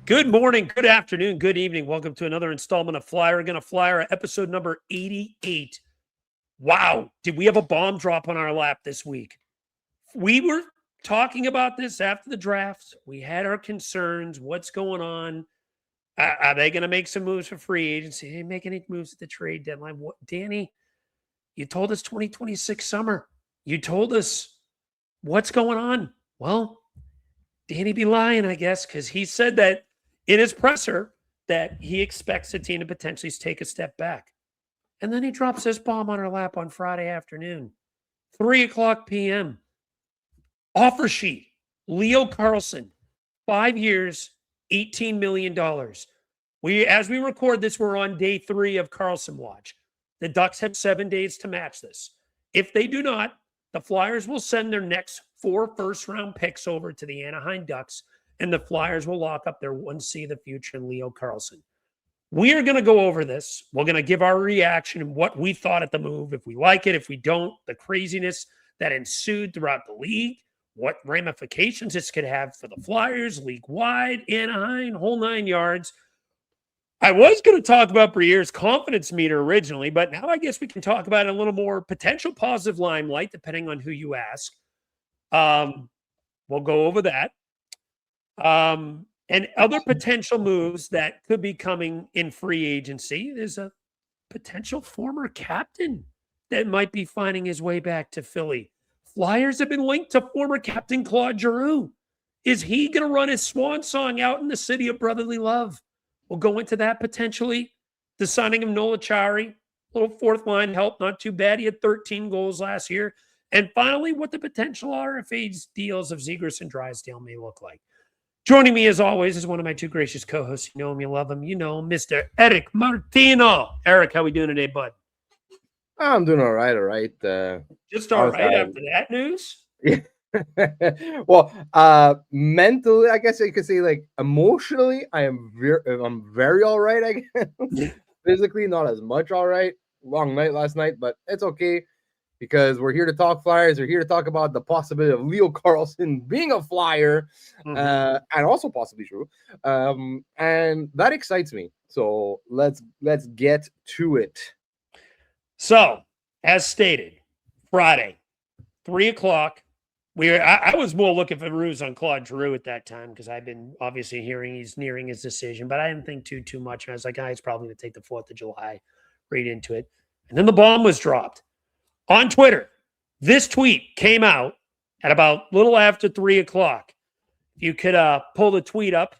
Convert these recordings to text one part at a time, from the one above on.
Good morning, good afternoon, good evening. Welcome to another installment of Flyer Gonna Flyer, episode number 88. Wow, did we have a bomb drop on our lap this week? We were talking about this after the draft. We had our concerns. What's going on? Are they going to make some moves for free agency? They didn't make any moves at the trade deadline. What, Danny, you told us 2026 summer. You told us what's going on. Well, Danny be lying, I guess, because he said that in his presser that he expects the team to potentially take a step back. And then he drops this bomb on our lap on Friday afternoon, 3 o'clock p.m. Offersheet, Leo Carlsson, 5 years, $18 million. As we record this, we're on day 3 of Carlsson Watch. The Ducks have 7 days to match this. If they do not, the Flyers will send their next 4 first-round picks over to the Anaheim Ducks, and the Flyers will lock up their 1C of the future in Leo Carlsson. We are going to go over this. We're going to give our reaction and what we thought at the move, if we like it, if we don't, the craziness that ensued throughout the league, what ramifications this could have for the Flyers, league-wide, Anaheim, whole 9 yards. I was going to talk about Briere's confidence meter originally, but now I guess we can talk about it a little more potential positive limelight, depending on who you ask. We'll go over that. And other potential moves that could be coming in free agency. There's a potential former captain that might be finding his way back to Philly. Flyers have been linked to former captain Claude Giroux. Is he going to run his swan song out in the city of brotherly love? We'll go into that potentially. The signing of Nola Chari, little fourth line help, not too bad. He had 13 goals last year. And finally, what the potential RFA deals of Zegras and Drysdale may look like. Joining me, as always, is one of my 2 gracious co-hosts. You know him, you love him. You know Mr. Eric Martino. Eric, how we doing today, bud? I'm doing all right. Just all right after that news? Yeah. Well, mentally, I guess you could say, like, emotionally, I'm very all right, I guess. Physically, not as much all right. Long night last night, but it's okay. Because we're here to talk Flyers. We're here to talk about the possibility of Leo Carlsson being a Flyer, and also possibly true. And that excites me. So let's get to it. So, as stated, Friday, 3 o'clock. I was more looking for news on Claude Giroux at that time because I've been obviously hearing he's nearing his decision, but I didn't think too much. I was like, he's probably going to take the 4th of July, read into it. And then the bomb was dropped. On Twitter, this tweet came out at about a little after 3 o'clock. You could pull the tweet up.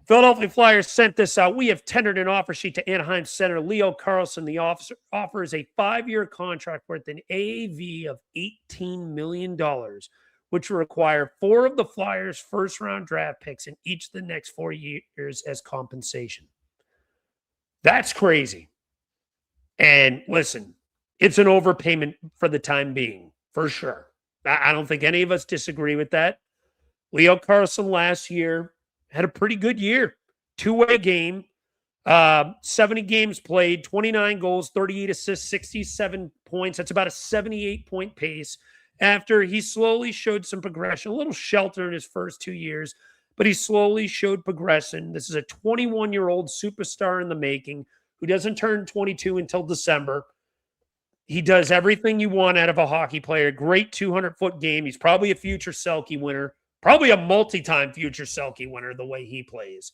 Philadelphia Flyers sent this out. We have tendered an offer sheet to Anaheim Center Leo Carlsson. The offer is a 5-year contract worth an AAV of $18 million, which will require 4 of the Flyers' first-round draft picks in each of the next 4 years as compensation. That's crazy. And listen, it's an overpayment for the time being, for sure. I don't think any of us disagree with that. Leo Carlsson last year had a pretty good year. 2-way game, 70 games played, 29 goals, 38 assists, 67 points. That's about a 78-point pace. After he slowly showed some progression, a little shelter in his first 2 years, but he slowly showed progression. This is a 21-year-old superstar in the making who doesn't turn 22 until December. He does everything you want out of a hockey player. Great 200-foot game. He's probably a future Selke winner. Probably a multi-time future Selke winner the way he plays.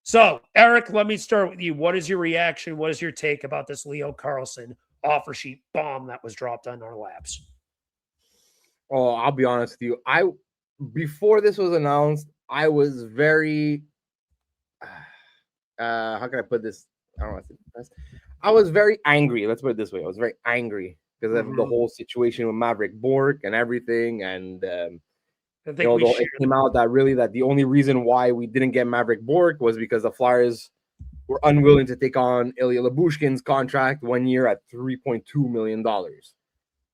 So, Eric, let me start with you. What is your reaction? What is your take about this Leo Carlsson offer sheet bomb that was dropped on our laps? Oh, I'll be honest with you. Before this was announced, I was very how can I put this? I don't know what to say. I was very angry. Let's put it this way. I was very angry because of the whole situation with Maverick Bourque and everything. And it came out that the only reason why we didn't get Maverick Bourque was because the Flyers were unwilling to take on Ilya Lyubushkin's contract 1 year at $3.2 million.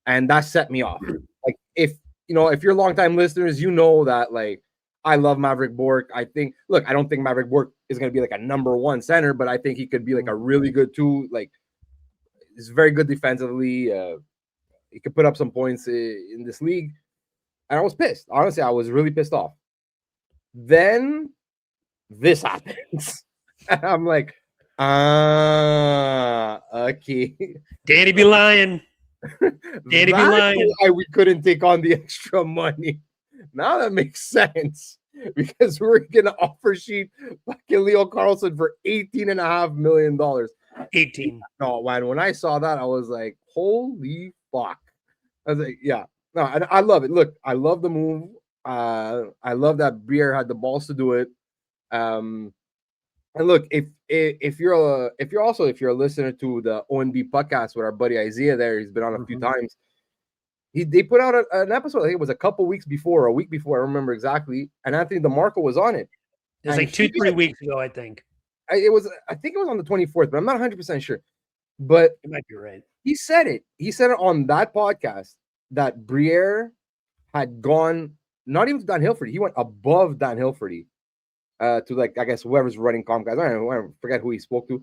And that set me off. Like, if you're longtime listeners, you know that, like, I love Maverick Bourque. I don't think Maverick Bourque is going to be like a number 1 center, but I think he could be like a really good 2. Like, he's very good defensively. He could put up some points in this league. And I was pissed. Honestly, I was really pissed off. Then this happens. And I'm like, okay. Danny be lying. Danny be lying. Why we couldn't take on the extra money. Now that makes sense. Because we're gonna Offersheet fucking Leo Carlsson for $18.5 million. 18. No, man, when I saw that, I was like, holy fuck. I was like, yeah. No, I love it. Look, I love the move. I love that Briere had the balls to do it. And look, if you're a listener to the ONB podcast with our buddy Isaiah there, he's been on a few times. They put out an episode, I think it was a couple weeks before, or a week before, I don't remember exactly. And Anthony DeMarco was on it. It was like 2-3 weeks ago, I think. I think it was on the 24th, but I'm not 100% sure. But you might be right. He said it. He said it on that podcast that Briere had gone not even to Dan Hilferty. He went above Dan Hilferty to, like, I guess whoever's running Comcast. I forget who he spoke to.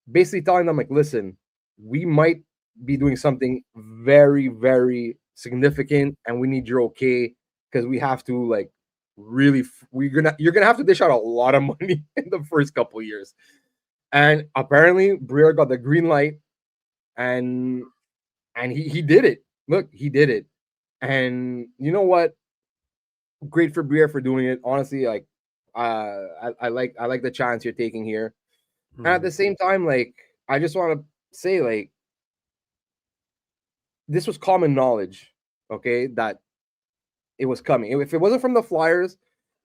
Basically telling them, like, listen, we might be doing something very, very significant, and we need your okay, because we have to, like, really, you're gonna have to dish out a lot of money in the first couple of years. And apparently Briere got the green light, and he did it. Look, he did it. And you know what? Great for Briere for doing it. Honestly, like, I like the chance you're taking here. And at the same time, like, I just want to say, like, this was common knowledge, okay, that it was coming. If it wasn't from the Flyers,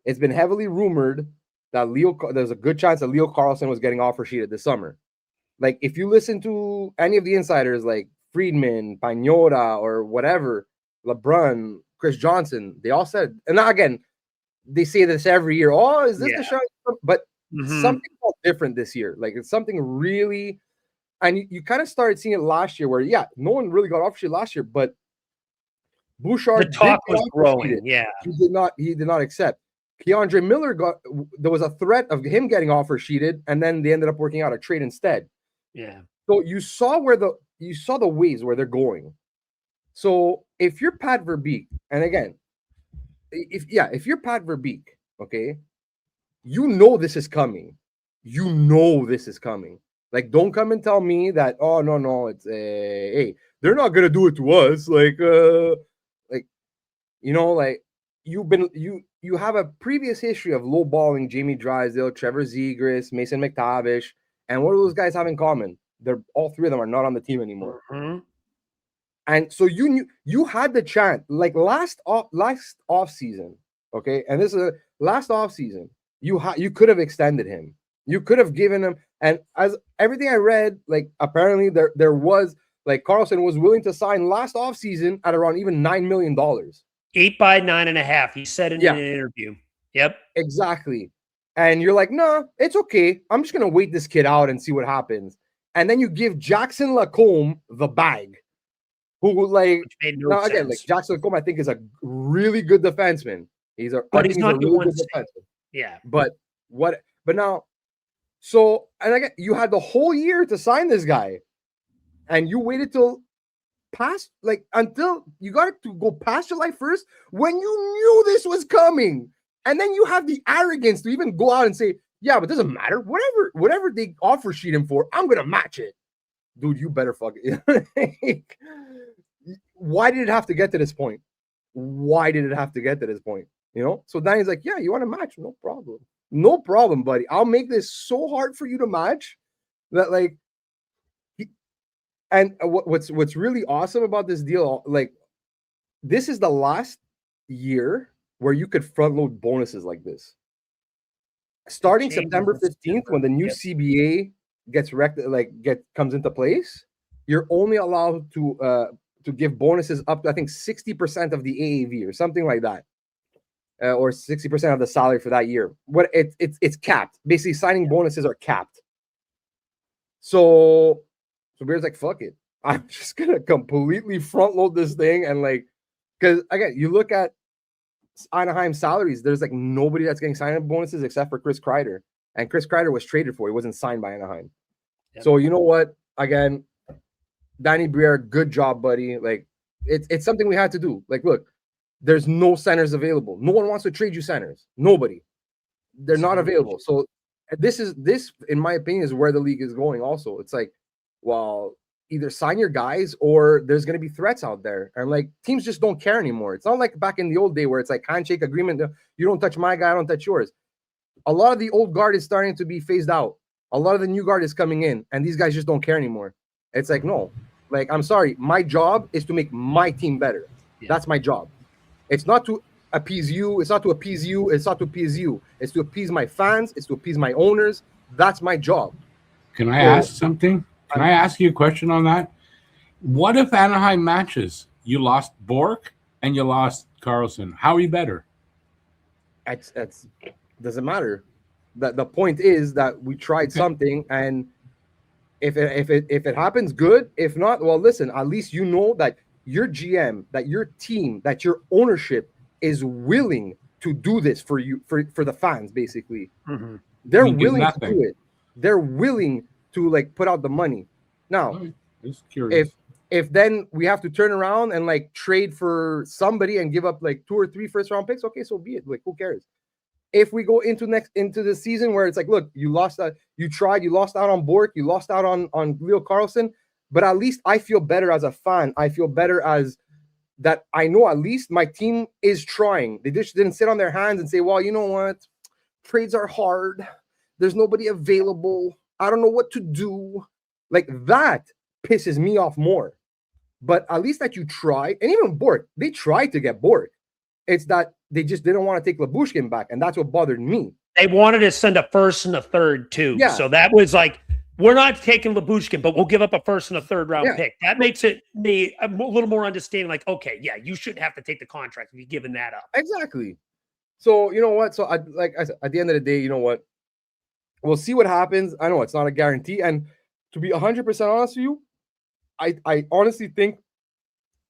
it's been heavily rumored that there's a good chance that Leo Carlsson was getting Offersheeted this summer. Like, if you listen to any of the insiders, like Friedman, Pagnotta, or whatever, LeBrun, Chris Johnson, they all said, and now, again, they say this every year. Oh, is this the show? But something felt different this year. Like, it's something really, and you kind of started seeing it last year where, no one really got Offersheet last year, but Bouchard, the talk was growing. He did not accept. Keandre Miller there was a threat of him getting Offersheeted, and then they ended up working out a trade instead. Yeah. So you saw the ways where they're going. So if you're Pat Verbeek, and again, if you're Pat Verbeek, okay, you know this is coming. You know this is coming. Like, don't come and tell me that, oh, no, it's hey, they're not gonna do it to us. Like, like, you have a previous history of lowballing Jamie Drysdale, Trevor Zegras, Mason McTavish, and what do those guys have in common? They're all three of them are not on the team anymore. And so you had the chance, like last off season, okay, and this is last off season. You could have extended him. You could have given him, and as everything I read, like, apparently there was, like, Carlsson was willing to sign last off season at around even $9 million. 8 by 9.5. He said in an interview. Yep. Exactly. And you're like, no, it's okay. I'm just gonna wait this kid out and see what happens. And then you give Jackson Lacombe the bag, who, like, now again, like, Jackson Lacombe, I think, is a really good defenseman. He's a really good defenseman. Yeah. But now, so, and again, you had the whole year to sign this guy, and you waited till until you got to go past July 1st when you knew this was coming. And then you have the arrogance to even go out and say, yeah, but it doesn't matter. Whatever they Offersheet him for, I'm gonna match it. Dude, you better fuck it. Why did it have to get to this point? You know? So Danny's like, yeah, you want to match? No problem. No problem, buddy. I'll make this so hard for you to match that, like, and what's really awesome about this deal, like, this is the last year where you could front load bonuses like this. Starting September 15th, when the new CBA comes into place, you're only allowed to give bonuses up to, I think, 60% of the AAV or something like that, or 60% of the salary for that year. It's capped. Basically, signing bonuses are capped. So Briere's like, fuck it. I'm just gonna completely front load this thing, and, like, because again, you look at Anaheim salaries, there's, like, nobody that's getting sign-up bonuses except for Chris Kreider. And Chris Kreider was traded for. He wasn't signed by Anaheim. Yep. So you know what? Again, Danny Briere, good job, buddy. Like, it's something we had to do. Like, look, there's no centers available. No one wants to trade you centers. Nobody. They're not available. So this, in my opinion, is where the league is going also. It's like, well, either sign your guys or there's going to be threats out there. And like teams just don't care anymore. It's not like back in the old day where it's like handshake agreement. You don't touch my guy, I don't touch yours. A lot of the old guard is starting to be phased out. A lot of the new guard is coming in, and these guys just don't care anymore. It's like, no, like, I'm sorry. My job is to make my team better. Yeah. That's my job. It's not to appease you. It's not to appease you. It's not to appease you. It's to appease my fans. It's to appease my owners. That's my job. Can I ask something? Can I ask you a question on that? What if Anaheim matches? You lost Bork and you lost Carlsson. How are you better? It's doesn't matter. The point is that we tried something, and if it happens, good. If not, well, listen. At least you know that your GM, that your team, that your ownership is willing to do this for you, for the fans. Basically, they're willing to do it. They're willing to like put out the money. Now, just curious. If then we have to turn around and like trade for somebody and give up like 2 or 3 first-round picks, okay, so be it. Like, who cares? If we go into the season where it's like, look, you lost you lost out on Bork, you lost out on Leo Carlsson, but at least I feel better as a fan. I feel better as that. I know at least my team is trying. They just didn't sit on their hands and say, well, you know what? Trades are hard. There's nobody available. I don't know what to do. Like, that pisses me off more. But at least that you tried. And even Bork, they tried to get Bork. It's that they just didn't want to take Lyubushkin back, and that's what bothered me. They wanted to send a first and a third too. Yeah. So that was like, we're not taking Lyubushkin, but we'll give up a first and a third round pick. That makes me a little more understanding. Like, okay, yeah, you shouldn't have to take the contract if you're giving that up. Exactly. So you know what? So like I said, at the end of the day, you know what? We'll see what happens. I know it's not a guarantee, and to be 100% honest with you, I honestly think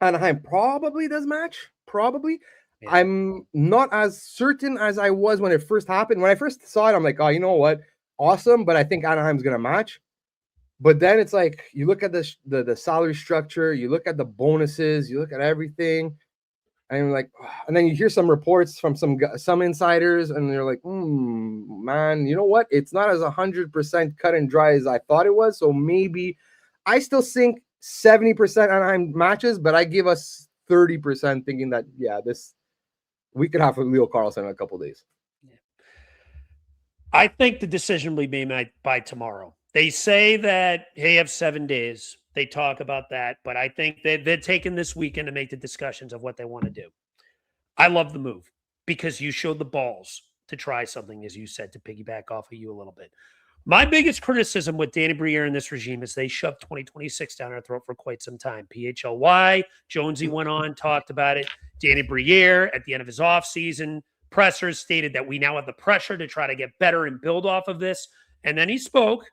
Anaheim probably does match. Probably. Yeah. I'm not as certain as I was when it first happened. When I first saw it, I'm like, oh, you know what? Awesome. But I think Anaheim's going to match. But then it's like, you look at the salary structure, you look at the bonuses, you look at everything. And you're like, and then you hear some reports from some insiders, and they're like, man, you know what? It's not as 100% cut and dry as I thought it was. So maybe I still think 70% Anaheim matches, but I give us 30% thinking that, yeah, we could have Leo Carlsson in a couple of days. Yeah. I think the decision will be made by tomorrow. They say that they have 7 days. They talk about that, but I think they're taking this weekend to make the discussions of what they want to do. I love the move because you showed the balls to try something, as you said, to piggyback off of you a little bit. My biggest criticism with Danny Briere and this regime is they shoved 2026 down our throat for quite some time. PHLY, Jonesy went on, talked about it. Danny Briere, at the end of his offseason pressers, stated that we now have the pressure to try to get better and build off of this. And then he spoke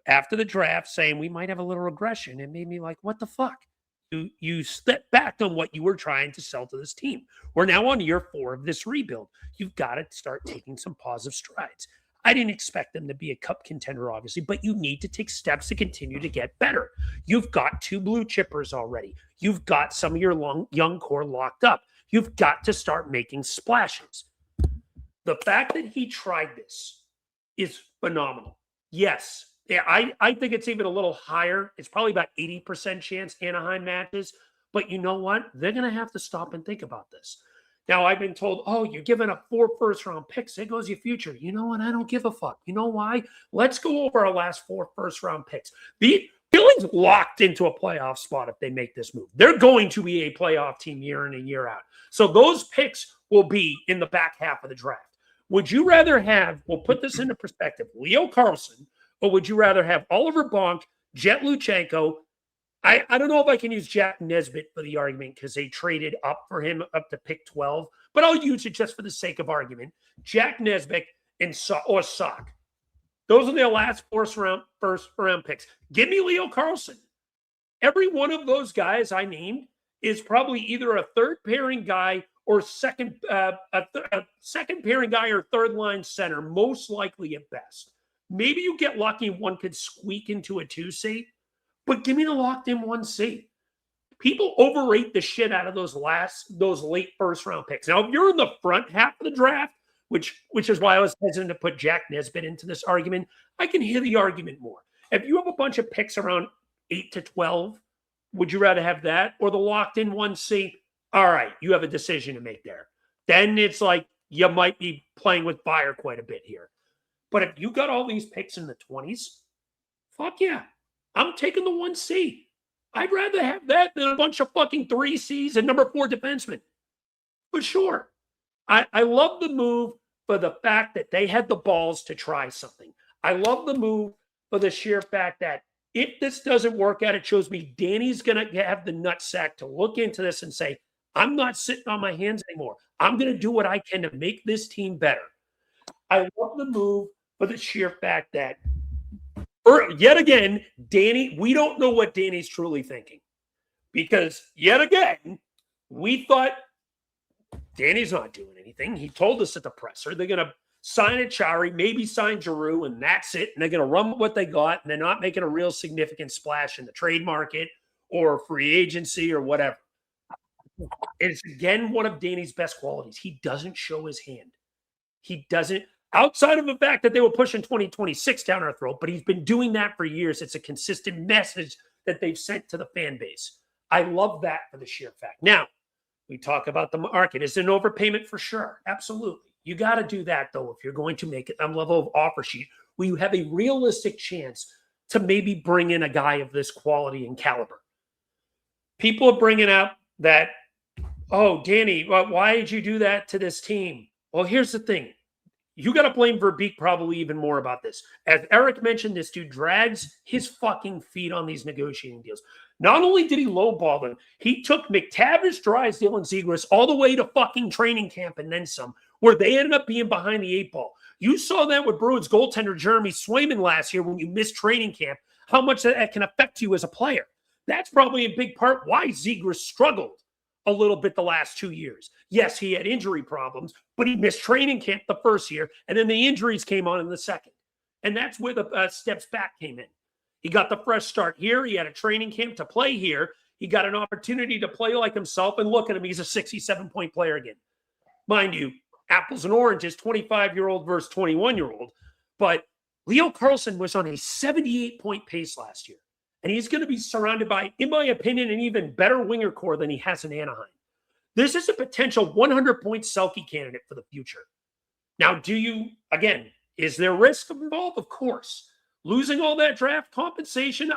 after the draft saying we might have a little regression. It made me like, what the fuck? You stepped back on what you were trying to sell to this team. We're now on year 4 of this rebuild. You've got to start taking some positive strides. I didn't expect them to be a cup contender, obviously, but you need to take steps to continue to get better. You've got 2 blue chippers already. You've got some of your young core locked up. You've got to start making splashes. The fact that he tried this is phenomenal. Yes. Yeah, I think it's even a little higher. It's probably about 80% chance Anaheim matches. But you know what? They're going to have to stop and think about this. Now, I've been told, oh, you're giving up 4 first-round picks. There goes your future. You know what? I don't give a fuck. You know why? Let's go over our last 4 first-round picks. The Billings locked into a playoff spot if they make this move. They're going to be a playoff team year in and year out. So those picks will be in the back half of the draft. Would you rather have, we'll put this into perspective, Leo Carlsson, or would you rather have Oliver Bonk, Jet Luchenko? I don't know if I can use Jack Nesbitt for the argument because they traded up for him up to pick 12, but I'll use it just for the sake of argument. Jack Nesbitt and Sock. Those are their last first round picks. Give me Leo Carlsson. Every one of those guys I named is probably either a third pairing guy or second pairing guy or third line center, most likely at best. Maybe you get lucky and one could squeak into a 2C, but give me the locked in 1C. People overrate the shit out of those late first round picks. Now, if you're in the front half of the draft, which is why I was hesitant to put Jack Nesbitt into this argument. I can hear the argument more. If you have a bunch of picks around 8 to 12, would you rather have that or the locked in 1C? All right, you have a decision to make there. Then it's like you might be playing with fire quite a bit here. But if you got all these picks in the 20s, fuck yeah, I'm taking the 1C. I'd rather have that than a bunch of fucking 3Cs and number 4 defensemen. For sure. I love the move for the fact that they had the balls to try something. I love the move for the sheer fact that if this doesn't work out, it shows me Danny's going to have the nutsack to look into this and say, I'm not sitting on my hands anymore. I'm going to do what I can to make this team better. I love the move for the sheer fact that, yet again, Danny, we don't know what Danny's truly thinking. Because, yet again, we thought Danny's not doing anything. He told us at the presser they're going to sign Achari, maybe sign Giroux, and that's it. And they're going to run with what they got, and they're not making a real significant splash in the trade market or free agency or whatever. It's, again, one of Danny's best qualities. He doesn't show his hand. He doesn't, outside of the fact that they were pushing 2026 down our throat, but he's been doing that for years. It's a consistent message that they've sent to the fan base. I love that for the sheer fact. Now, we talk about the market. Is it an overpayment? For sure. Absolutely. You got to do that, though, if you're going to make it on level of offer sheet, where you have a realistic chance to maybe bring in a guy of this quality and caliber. People are bringing up that, oh, Danny, why did you do that to this team? Well, here's the thing. You got to blame Verbeek probably even more about this. As Eric mentioned, this dude drags his fucking feet on these negotiating deals. Not only did he lowball them, he took McTavish, Drysdale, and Zegras all the way to fucking training camp and then some, where they ended up being behind the 8 ball. You saw that with Bruins goaltender Jeremy Swayman last year when you missed training camp, how much that can affect you as a player. That's probably a big part why Zegras struggled a little bit the last 2 years. Yes, he had injury problems, but he missed training camp the first year, and then the injuries came on in the second. And that's where the steps back came in. He got the fresh start here. He had a training camp to play here. He got an opportunity to play like himself, and look at him. He's a 67-point player again. Mind you, apples and oranges, 25-year-old versus 21-year-old. But Leo Carlsson was on a 78-point pace last year. And he's going to be surrounded by, in my opinion, an even better winger core than he has in Anaheim. This is a potential 100-point Selke candidate for the future. Now, is there risk involved? Of course. Losing all that draft compensation,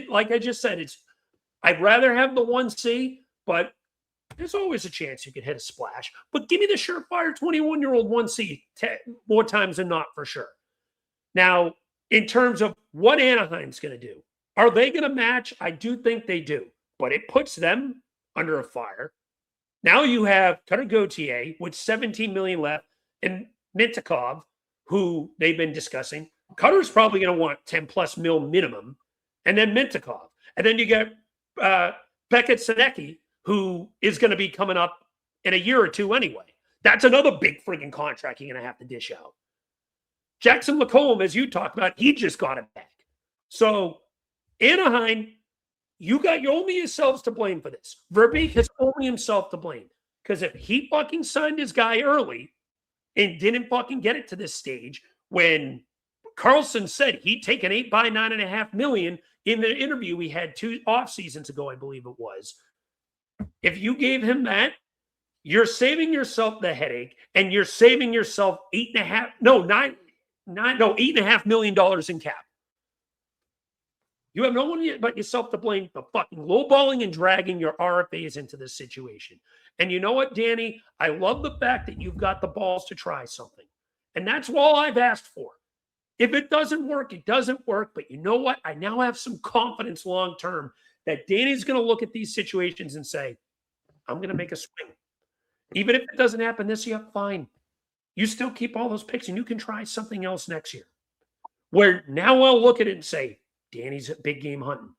like I just said, I'd rather have the 1C, but there's always a chance you could hit a splash. But give me the surefire 21-year-old 1C more times than not, for sure. Now, in terms of what Anaheim's going to do, are they going to match? I do think they do, but it puts them under a fire. Now you have Cutter Gauthier with $17 million left and Mintakov, who they've been discussing. Cutter's probably going to want $10+ million minimum, and then Mintakov. And then you get Beckett Senecki, who is going to be coming up in a year or two anyway. That's another big friggin' contract you're going to have to dish out. Jackson Lacombe, as you talked about, he just got it back. So Anaheim, you got only yourselves to blame for this. Verbeek has only himself to blame. Because if he fucking signed his guy early and didn't fucking get it to this stage, when Carlsson said he'd take an 8 by $9.5 million in the interview we had 2 off seasons ago, I believe it was. If you gave him that, you're saving yourself the headache, and you're saving yourself $8.5 million in cap. You have no one but yourself to blame for fucking lowballing and dragging your RFAs into this situation. And you know what, Danny? I love the fact that you've got the balls to try something. And that's all I've asked for. If it doesn't work, it doesn't work. But you know what? I now have some confidence long-term that Danny's going to look at these situations and say, I'm going to make a swing. Even if it doesn't happen this year, fine. You still keep all those picks and you can try something else next year. Where now I'll look at it and say, Danny's at big game hunting.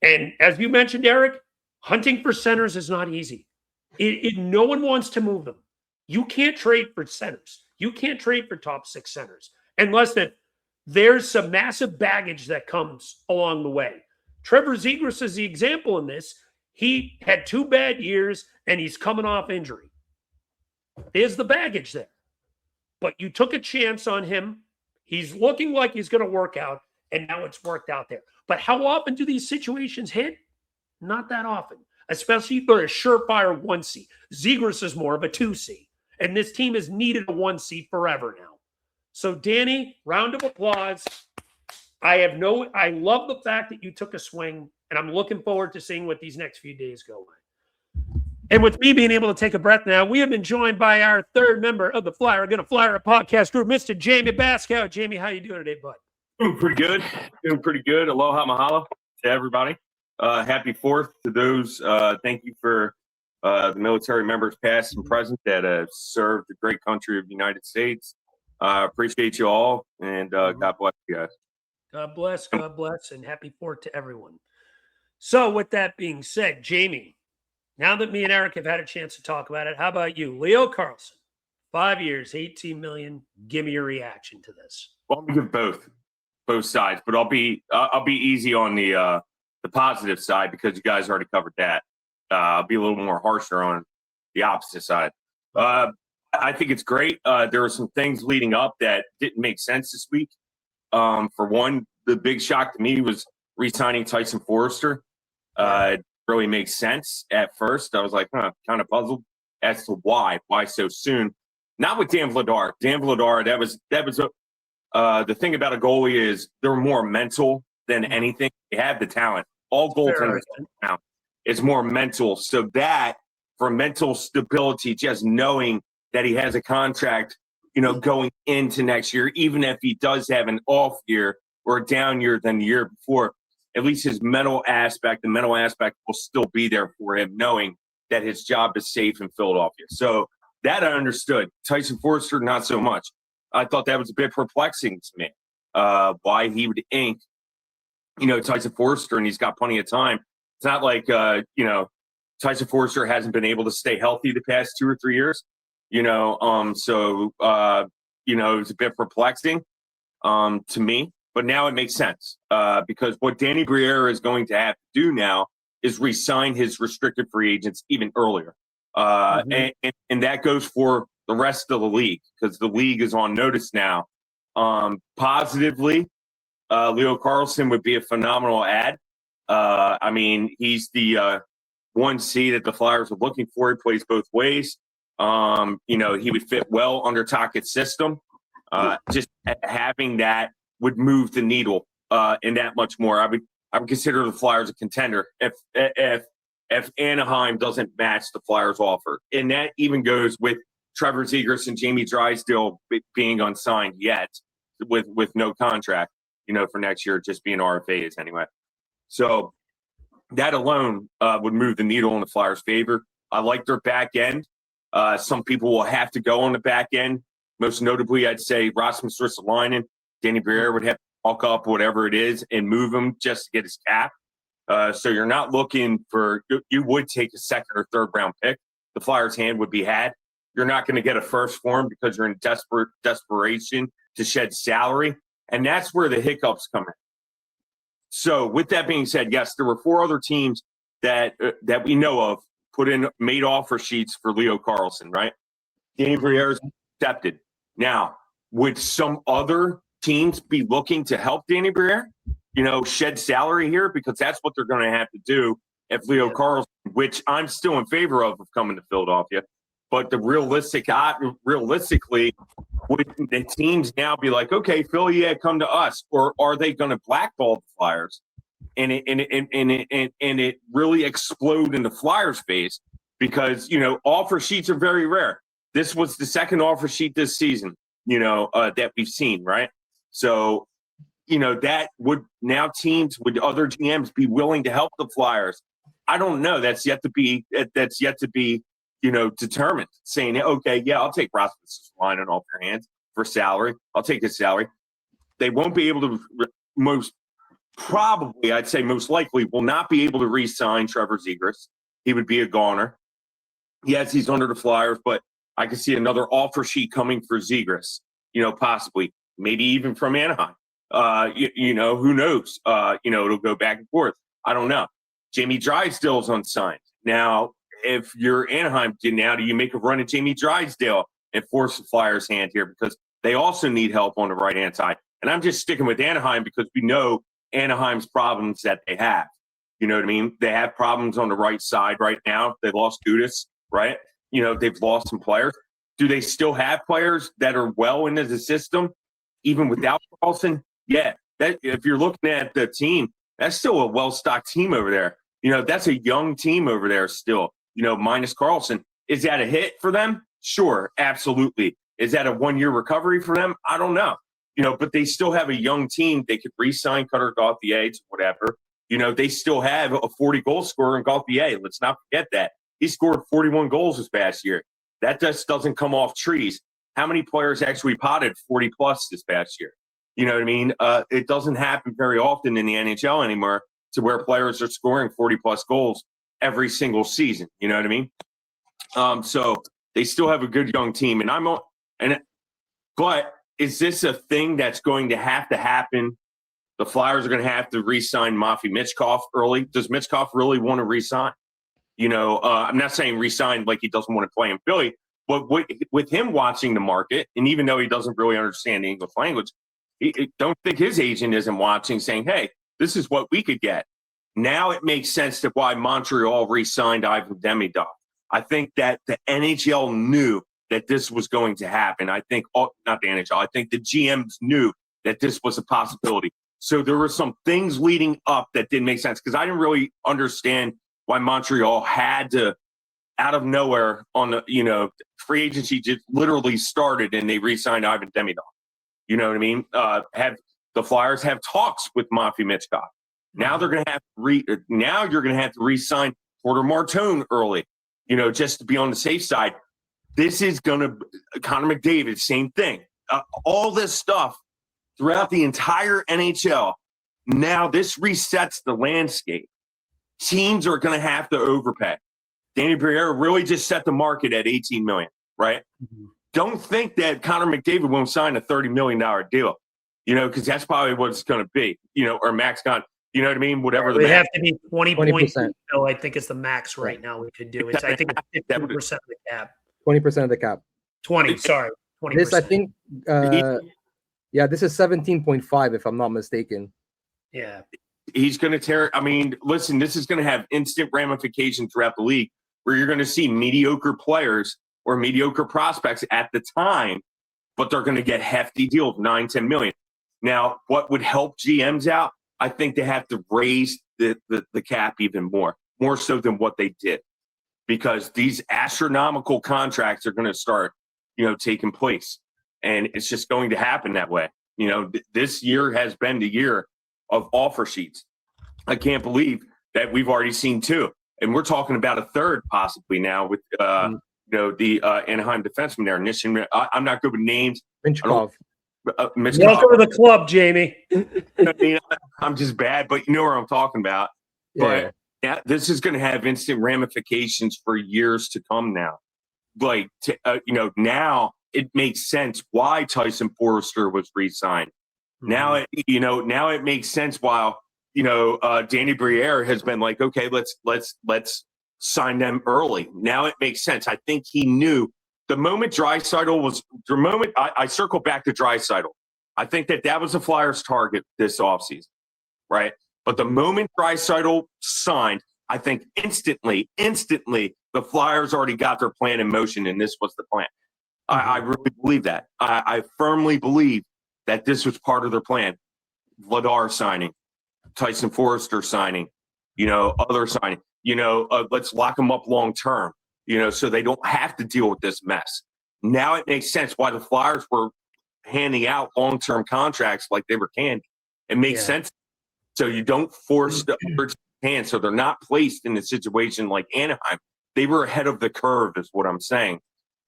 And as you mentioned, Eric, hunting for centers is not easy. No one wants to move them. You can't trade for centers. You can't trade for top 6 centers unless that there's some massive baggage that comes along the way. Trevor Zegras is the example in this. He had 2 bad years and he's coming off injury. There's the baggage there. but you took a chance on him. He's looking like he's going to work out, and now it's worked out there. But how often do these situations hit? Not that often, especially for a surefire 1C. Zegras is more of a 2C, and this team has needed a 1C forever now. So, Danny, round of applause. I love the fact that you took a swing, and I'm looking forward to seeing what these next few days go like. And with me being able to take a breath now, we have been joined by our third member of the Gonna Flyer podcast group, Mr. Jamey Basco. Jamey, how you doing today, bud? Doing pretty good. Aloha, mahalo to everybody. Happy 4th to those. Thank you for the military members past and present that have served the great country of the United States. Appreciate you all, and God bless you guys. God bless, and happy 4th to everyone. So with that being said, Jamey, now that me and Eric have had a chance to talk about it, how about you? Leo Carlsson, 5 years, $18 million. Give me your reaction to this. Well, I'm gonna give both sides, but I'll be easy on the positive side because you guys already covered that. I'll be a little more harsher on the opposite side. I think it's great. There were some things leading up that didn't make sense this week. For one, the big shock to me was re-signing Tyson Forrester. It really makes sense at first. I was like, kind of puzzled as to why so soon. Not with Dan Vladar. Dan Vladar, that was the thing about a goalie is they're more mental than anything. They have the talent. All goaltenders now. It's more mental. So that for mental stability, just knowing that he has a contract, going into next year, even if he does have an off year or a down year than the year before, at least the mental aspect will still be there for him, knowing that his job is safe in Philadelphia. So that I understood. Tyson Forrester, not so much. I thought that was a bit perplexing to me, why he would ink, Tyson Forrester, and he's got plenty of time. It's not like, Tyson Forrester hasn't been able to stay healthy the past 2 or 3 years, it was a bit perplexing to me. But now it makes sense because what Danny Briere is going to have to do now is re-sign his restricted free agents even earlier. And that goes for the rest of the league because the league is on notice now. Positively, Leo Carlsson would be a phenomenal ad. He's the 1C that the Flyers are looking for. He plays both ways. He would fit well under Tockett's system. Just having that would move the needle and that much more. I would consider the Flyers a contender if Anaheim doesn't match the Flyers offer. And that even goes with Trevor Zegras and Jamey Drysdale being unsigned yet with no contract, for next year, just being RFAs anyway. So that alone would move the needle in the Flyers' favor. I like their back end. Some people will have to go on the back end. Most notably, I'd say Rasmus Ristolainen. Danny Briere would have to walk up whatever it is and move him just to get his cap. So you're not looking for – you would take a second or third round pick. The Flyers' hand would be had. You're not going to get a first for him because you're in desperation to shed salary. And that's where the hiccups come in. So with that being said, yes, there were 4 other teams that we know of made offer sheets for Leo Carlsson, right? Danny Briere's accepted. Now, would some other teams be looking to help Danny Briere, shed salary here? Because that's what they're going to have to do if Leo Carlsson, which I'm still in favor of coming to Philadelphia. But realistically, would the teams now be like, okay, Philly, come to us? Or are they going to blackball the Flyers? And it really explode in the Flyers' face because, offer sheets are very rare. This was the second offer sheet this season, that we've seen, right? So, that would now teams would other GMs be willing to help the Flyers? I don't know. That's yet to be determined. Saying, okay, yeah, I'll take Rasmus Ristolainen off your hands for salary. I'll take his salary. They won't be able to most likely will not be able to re-sign Trevor Zegras. He would be a goner. Yes, he's under the Flyers, but I could see another offer sheet coming for Zegras, possibly, maybe even from Anaheim. Who knows? It'll go back and forth. I don't know. Jamey Drysdale's unsigned. Now, if you're Anaheim, now do you make a run at Jamey Drysdale and force the Flyers' hand here because they also need help on the right-hand side. And I'm just sticking with Anaheim because we know Anaheim's problems that they have. You know what I mean? They have problems on the right side right now. They lost Gudas, right? They've lost some players. Do they still have players that are well into the system, even without Carlsson? Yeah. That if you're looking at the team, that's still a well-stocked team over there. That's a young team over there still, minus Carlsson. Is that a hit for them? Sure, absolutely. Is that a one-year recovery for them? I don't know. But they still have a young team. They could re-sign Cutter Gauthier, whatever. They still have a 40-goal scorer in Gauthier. Let's not forget that. He scored 41 goals this past year. That just doesn't come off trees. How many players actually potted 40-plus this past year? You know what I mean? It doesn't happen very often in the NHL anymore to where players are scoring 40-plus goals every single season. You know what I mean? So they still have a good young team. But is this a thing that's going to happen? The Flyers are going to have to re-sign Matvei Michkov early. Does Michkov really want to re-sign? I'm not saying re-sign like he doesn't want to play in Philly, but with him watching the market, and even though he doesn't really understand the English language, don't think his agent isn't watching saying, hey, this is what we could get. Now it makes sense to why Montreal re-signed Ivan Demidov. I think that the NHL knew that this was going to happen. I think, not the NHL, I think the GMs knew that this was a possibility. So there were some things leading up that didn't make sense because I didn't really understand why Montreal had to, out of nowhere, on the free agency just literally started and they re-signed Ivan Demidov. You know what I mean? Have the Flyers have talks with Matvei Michkov. Now they're going to have now you're going to have to re-sign Porter Martone early. Just to be on the safe side. This is going to Connor McDavid, same thing. All this stuff throughout the entire NHL. Now this resets the landscape. Teams are going to have to overpay. Danny Briere really just set the market at $18 million, right? Mm-hmm. Don't think that Connor McDavid won't sign a $30 million deal, because that's probably what it's going to be, or max con. You know what I mean? Whatever it the would max. have to be 20%. I think it's the max right now we could do. I think it's 15% of the cap. 20% of the cap. 20. Sorry, 20%. This I think. This is 17.5 if I'm not mistaken. Yeah. He's going to tear. I mean, listen, this is going to have instant ramifications throughout the league where you're going to see mediocre players or mediocre prospects at the time, but they're going to get hefty deals, 9-10 million. Now, what would help GMs out? I think they have to raise the cap even more so than what they did, because these astronomical contracts are going to start, taking place, and it's just going to happen that way. This year has been the year of offer sheets. I can't believe that we've already seen 2, and we're talking about a third possibly now with the Anaheim defenseman there. Nishin, I'm not good with names. Minchkov. Welcome to the club, Jamey. I'm just bad, but you know what I'm talking about. Yeah. But this is going to have instant ramifications for years to come now. Now it makes sense why Tyson Forrester was re-signed. Mm-hmm. Now it makes sense why Danny Briere has been like, okay, let's sign them early. Now it makes sense. I think he knew the moment I circle back to Draisaitl. I think that was the Flyers' target this offseason, right? But the moment Draisaitl signed, I think instantly, the Flyers already got their plan in motion, and this was the plan. Mm-hmm. I really believe that. I firmly believe that this was part of their plan. Vladar signing, Tyson Forrester signing, other signing. Let's lock them up long term, so they don't have to deal with this mess. Now it makes sense why the Flyers were handing out long-term contracts like they were candy. It makes sense. So you don't force the other hand, so they're not placed in a situation like Anaheim. They were ahead of the curve is what I'm saying.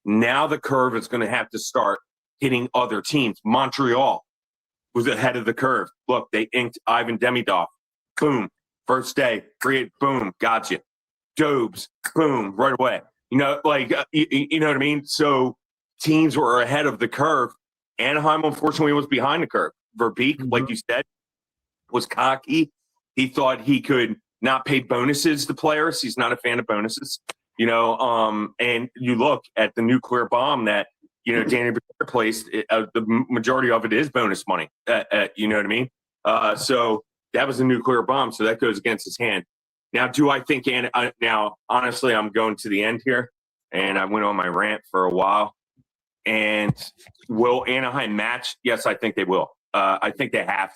Now the curve is going to have to start hitting other teams. Montreal was ahead of the curve. Look, they inked Ivan Demidov. Boom. First day, create, boom, gotcha. Dobes, boom, right away. You know what I mean? So teams were ahead of the curve. Anaheim, unfortunately, was behind the curve. Verbeek, like you said, was cocky. He thought he could not pay bonuses to players. He's not a fan of bonuses, and you look at the nuclear bomb that, Danny Briere placed, the majority of it is bonus money. You know what I mean? So that was a nuclear bomb. So that goes against his hand. Now, do I think, now, honestly, I'm going to the end here, and I went on my rant for a while. And will Anaheim match? Yes, I think they will. I think they have.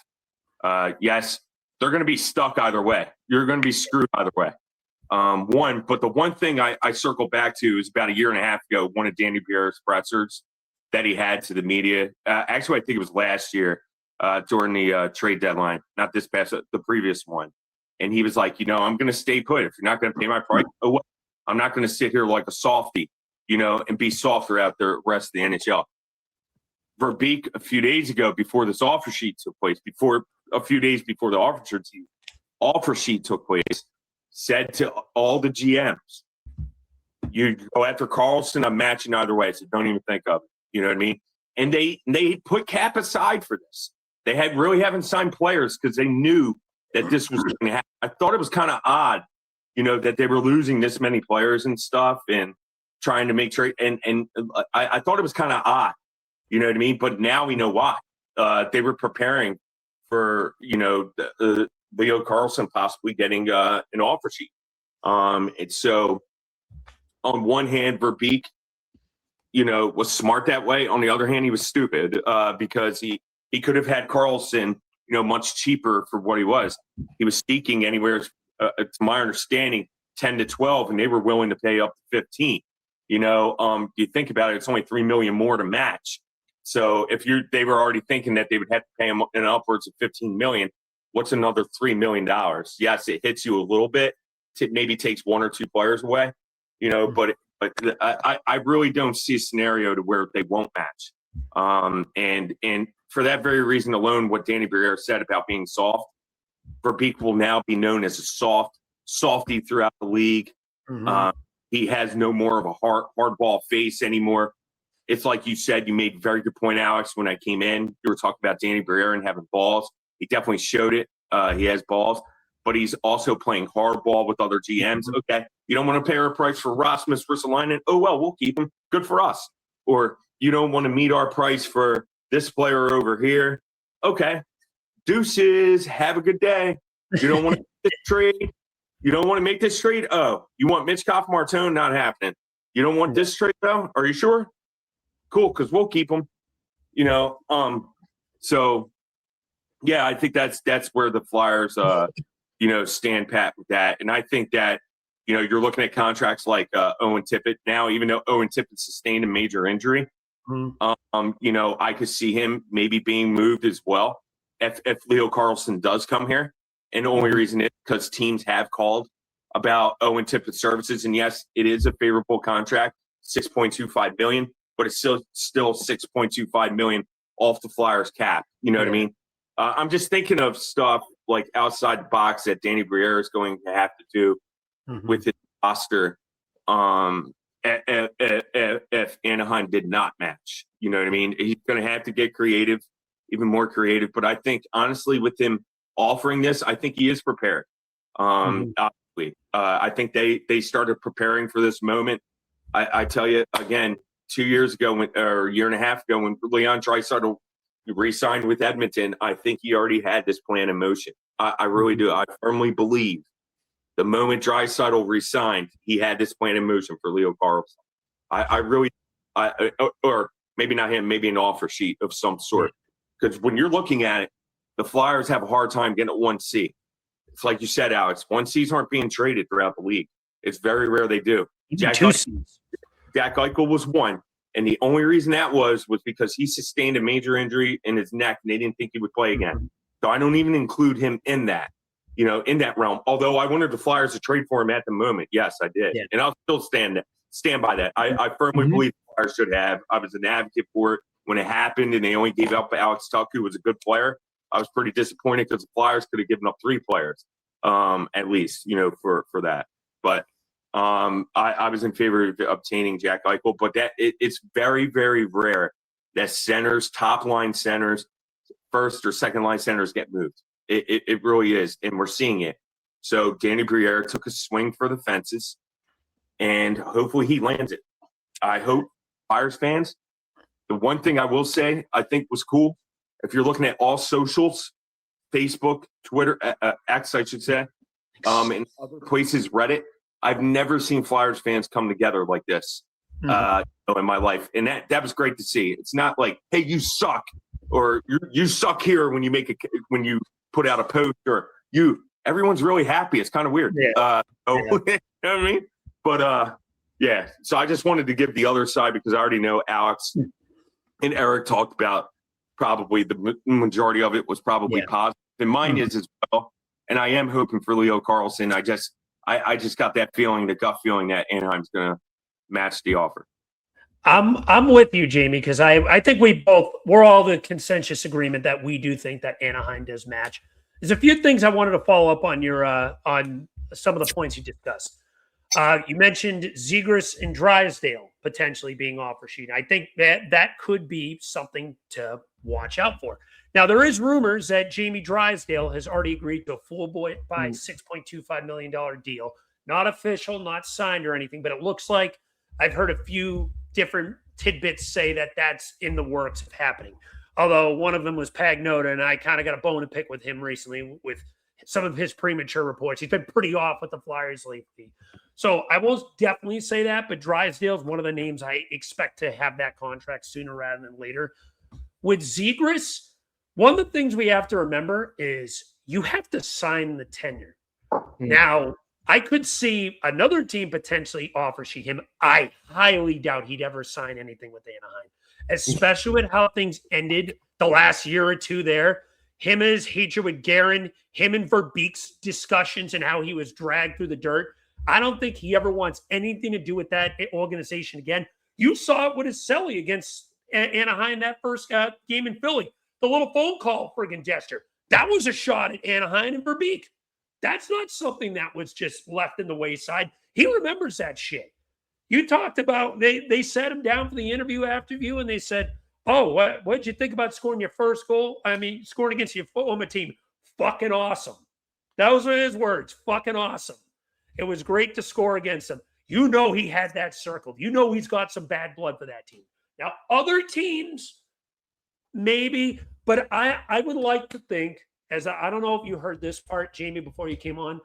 Yes, they're going to be stuck either way. You're going to be screwed either way. But the one thing I circle back to is about a year and a half ago, one of Danny Briere's pressers that he had to the media. Actually, I think it was last year during the trade deadline, not this past, the previous one. And he was like, I'm going to stay put. If you're not going to pay my price, oh, well, I'm not going to sit here like a softie, and be soft throughout the rest of the NHL. Verbeek, a few days ago, before this offer sheet took place, a few days before the offer sheet took place, said to all the GMs, you go after Carlsson, I'm matching either way, so don't even think of it. You know what I mean? And they put cap aside for this. They haven't signed players because they knew that this was going to happen. I thought it was kind of odd, that they were losing this many players and stuff and trying to make trade. And I thought it was kind of odd, you know what I mean? But now we know why. They were preparing for, Leo Carlsson possibly getting an offer sheet. And so on one hand, Verbeek, was smart that way. On the other hand, he was stupid because he could have had Carlsson, much cheaper for what he was. He was seeking anywhere, to my understanding, 10 to 12, and they were willing to pay up to 15. You think about it, it's only $3 million more to match. So if they were already thinking that they would have to pay him in upwards of $15 million, what's another $3 million? Yes, it hits you a little bit. It maybe takes one or two players away, but I really don't see a scenario to where they won't match. And for that very reason alone, what Danny Briere said about being soft, Verbeek will now be known as a softy throughout the league. Mm-hmm. He has no more of a hardball face anymore. It's like you said, you made a very good point, Alex, when I came in. You were talking about Danny Briere and having balls. He definitely showed it. He has balls, but he's also playing hardball with other GMs. Mm-hmm. Okay, you don't want to pay our price for Rasmus Ristolainen? Oh, well, we'll keep him. Good for us. Or you don't want to meet our price for this player over here? Okay, deuces, have a good day. You don't want to make this trade? You don't want to make this trade? Oh, you want Mitch Martone? Not happening. You don't want this trade, though? Are you sure? Cool, because we'll keep him. So yeah, I think that's where the Flyers stand pat with that. And I think that you're looking at contracts like Owen Tippett now, even though Owen Tippett sustained a major injury. Mm-hmm. I could see him maybe being moved as well if Leo Carlsson does come here. And the only reason is because teams have called about Owen Tippett's services. And yes, it is a favorable contract, $6.25 million, but it's still $6.25 million off the Flyers cap. You know what I mean? I'm just thinking of stuff like outside the box that Danny Briere is going to have to do with his roster if Anaheim did not match. You know what I mean? He's going to have to get creative, even more creative. But I think, honestly, with him offering this, I think he is prepared. Obviously, I think they started preparing for this moment. I tell you, again, 2 years ago, or a year and a half ago, when Leon Draisaitl re-signed with Edmonton, I think he already had this plan in motion. I really do. I firmly believe the moment Draisaitl re-signed, he had this plan in motion for Leo Carlsson. Or maybe not him, maybe an offer sheet of some sort. Because when you're looking at it, the Flyers have a hard time getting at 1C. It's like you said, Alex, 1Cs aren't being traded throughout the league. It's very rare they do. Jack Eichel was one. And the only reason that was because he sustained a major injury in his neck and they didn't think he would play again. So I don't even include him in that, in that realm. Although I wanted the Flyers to trade for him at the moment. Yes, I did. Yeah. And I'll still stand by that. I firmly believe the Flyers should have. I was an advocate for it when it happened and they only gave up Alex Tuch, who was a good player. I was pretty disappointed because the Flyers could have given up 3 players at least, for that. But I was in favor of obtaining Jack Eichel, but it's very, very rare that top line centers, first or second line centers get moved. It really is, and we're seeing it. So Danny Briere took a swing for the fences, and hopefully he lands it. I hope Flyers fans, The one thing I will say I think was cool, if you're looking at all socials, Facebook, Twitter, X, I should say, and other places, Reddit, I've never seen Flyers fans come together like this in my life. And that was great to see. It's not like, hey, you suck, or you suck here when you put out a post, or everyone's really happy. It's kind of weird. Yeah. You know what I mean? But yeah, so I just wanted to give the other side, because I already know Alex and Eric talked about probably the majority of it was probably positive. And mine is as well. And I am hoping for Leo Carlsson. I just got that feeling, the gut feeling, that Anaheim's going to match the offer. I'm with you, Jamey, because I think we're all the consensus agreement that we do think that Anaheim does match. There's a few things I wanted to follow up on your on some of the points you discussed. You mentioned Zegras and Drysdale potentially being Offersheet. I think that could be something to watch out for. Now, there is rumors that Jamey Drysdale has already agreed to a full buy $6.25 million deal. Not official, not signed or anything, but it looks like I've heard a few different tidbits say that that's in the works of happening. Although one of them was Pagnotta, and I kind of got a bone to pick with him recently with some of his premature reports. He's been pretty off with the Flyers lately. So I will definitely say that, but Drysdale is one of the names I expect to have that contract sooner rather than later. With Zegras, one of the things we have to remember is you have to sign the tenure. Now, I could see another team potentially Offersheet him. I highly doubt he'd ever sign anything with Anaheim, especially with how things ended the last year or two there. Him and his hatred with Guerin, him and Verbeek's discussions and how he was dragged through the dirt. I don't think he ever wants anything to do with that organization again. You saw it with his Selly against Anaheim that first game in Philly. The little phone call friggin' gesture. That was a shot at Anaheim and Verbeek. That's not something that was just left in the wayside. He remembers that shit. You talked about, they sat him down for the interview after you, and they said, oh, what'd you think about scoring your first goal? I mean, scoring against your former team. Fucking awesome. Those were his words. Fucking awesome. It was great to score against them. You know he had that circled. You know he's got some bad blood for that team. Now, other teams, maybe, but I would like to think, as I don't know if you heard this part, Jamey, before you came on,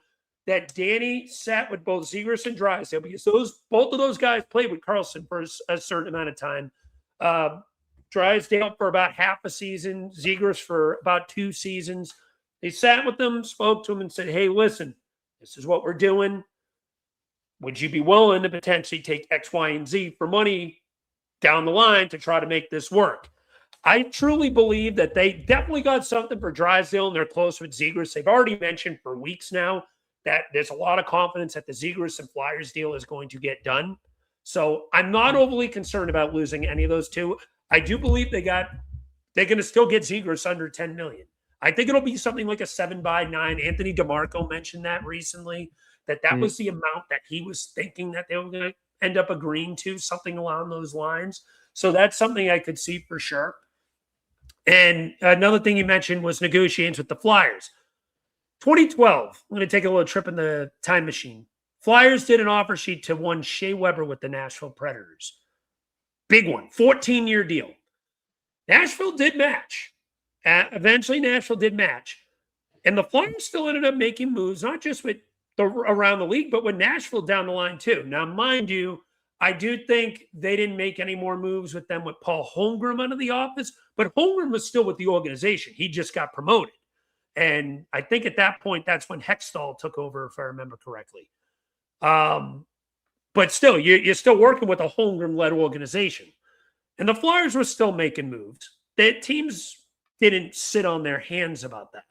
that Danny sat with both Zegras and Drysdale, because both of those guys played with Carlsson for a certain amount of time. Drysdale for about half a season, Zegras for about 2 seasons. They sat with them, spoke to him, and said, hey, listen, this is what we're doing. Would you be willing to potentially take X, Y, and Z for money down the line to try to make this work? I truly believe that they definitely got something for Drysdale, and they're close with Zegras. They've already mentioned for weeks now that there's a lot of confidence that the Zegras and Flyers deal is going to get done. So I'm not overly concerned about losing any of those two. I do believe they're going to still get Zegras under $10 million. I think it'll be something like a 7x9. Anthony DeMarco mentioned that recently, that was the amount that he was thinking that they were going to end up agreeing to, something along those lines. So that's something I could see for sure. And another thing you mentioned was negotiations with the Flyers. 2012, I'm going to take a little trip in the time machine. Flyers did an offer sheet to one Shea Weber with the Nashville Predators. Big one, 14-year deal. Nashville did match. Eventually, Nashville did match. And the Flyers still ended up making moves, not just with around the league, but with Nashville down the line too. Now, mind you, I do think they didn't make any more moves with them with Paul Holmgren out of the office, but Holmgren was still with the organization. He just got promoted. And I think at that point, that's when Hextall took over, if I remember correctly. But still, you're still working with a Holmgren-led organization. And the Flyers were still making moves. The teams didn't sit on their hands about that.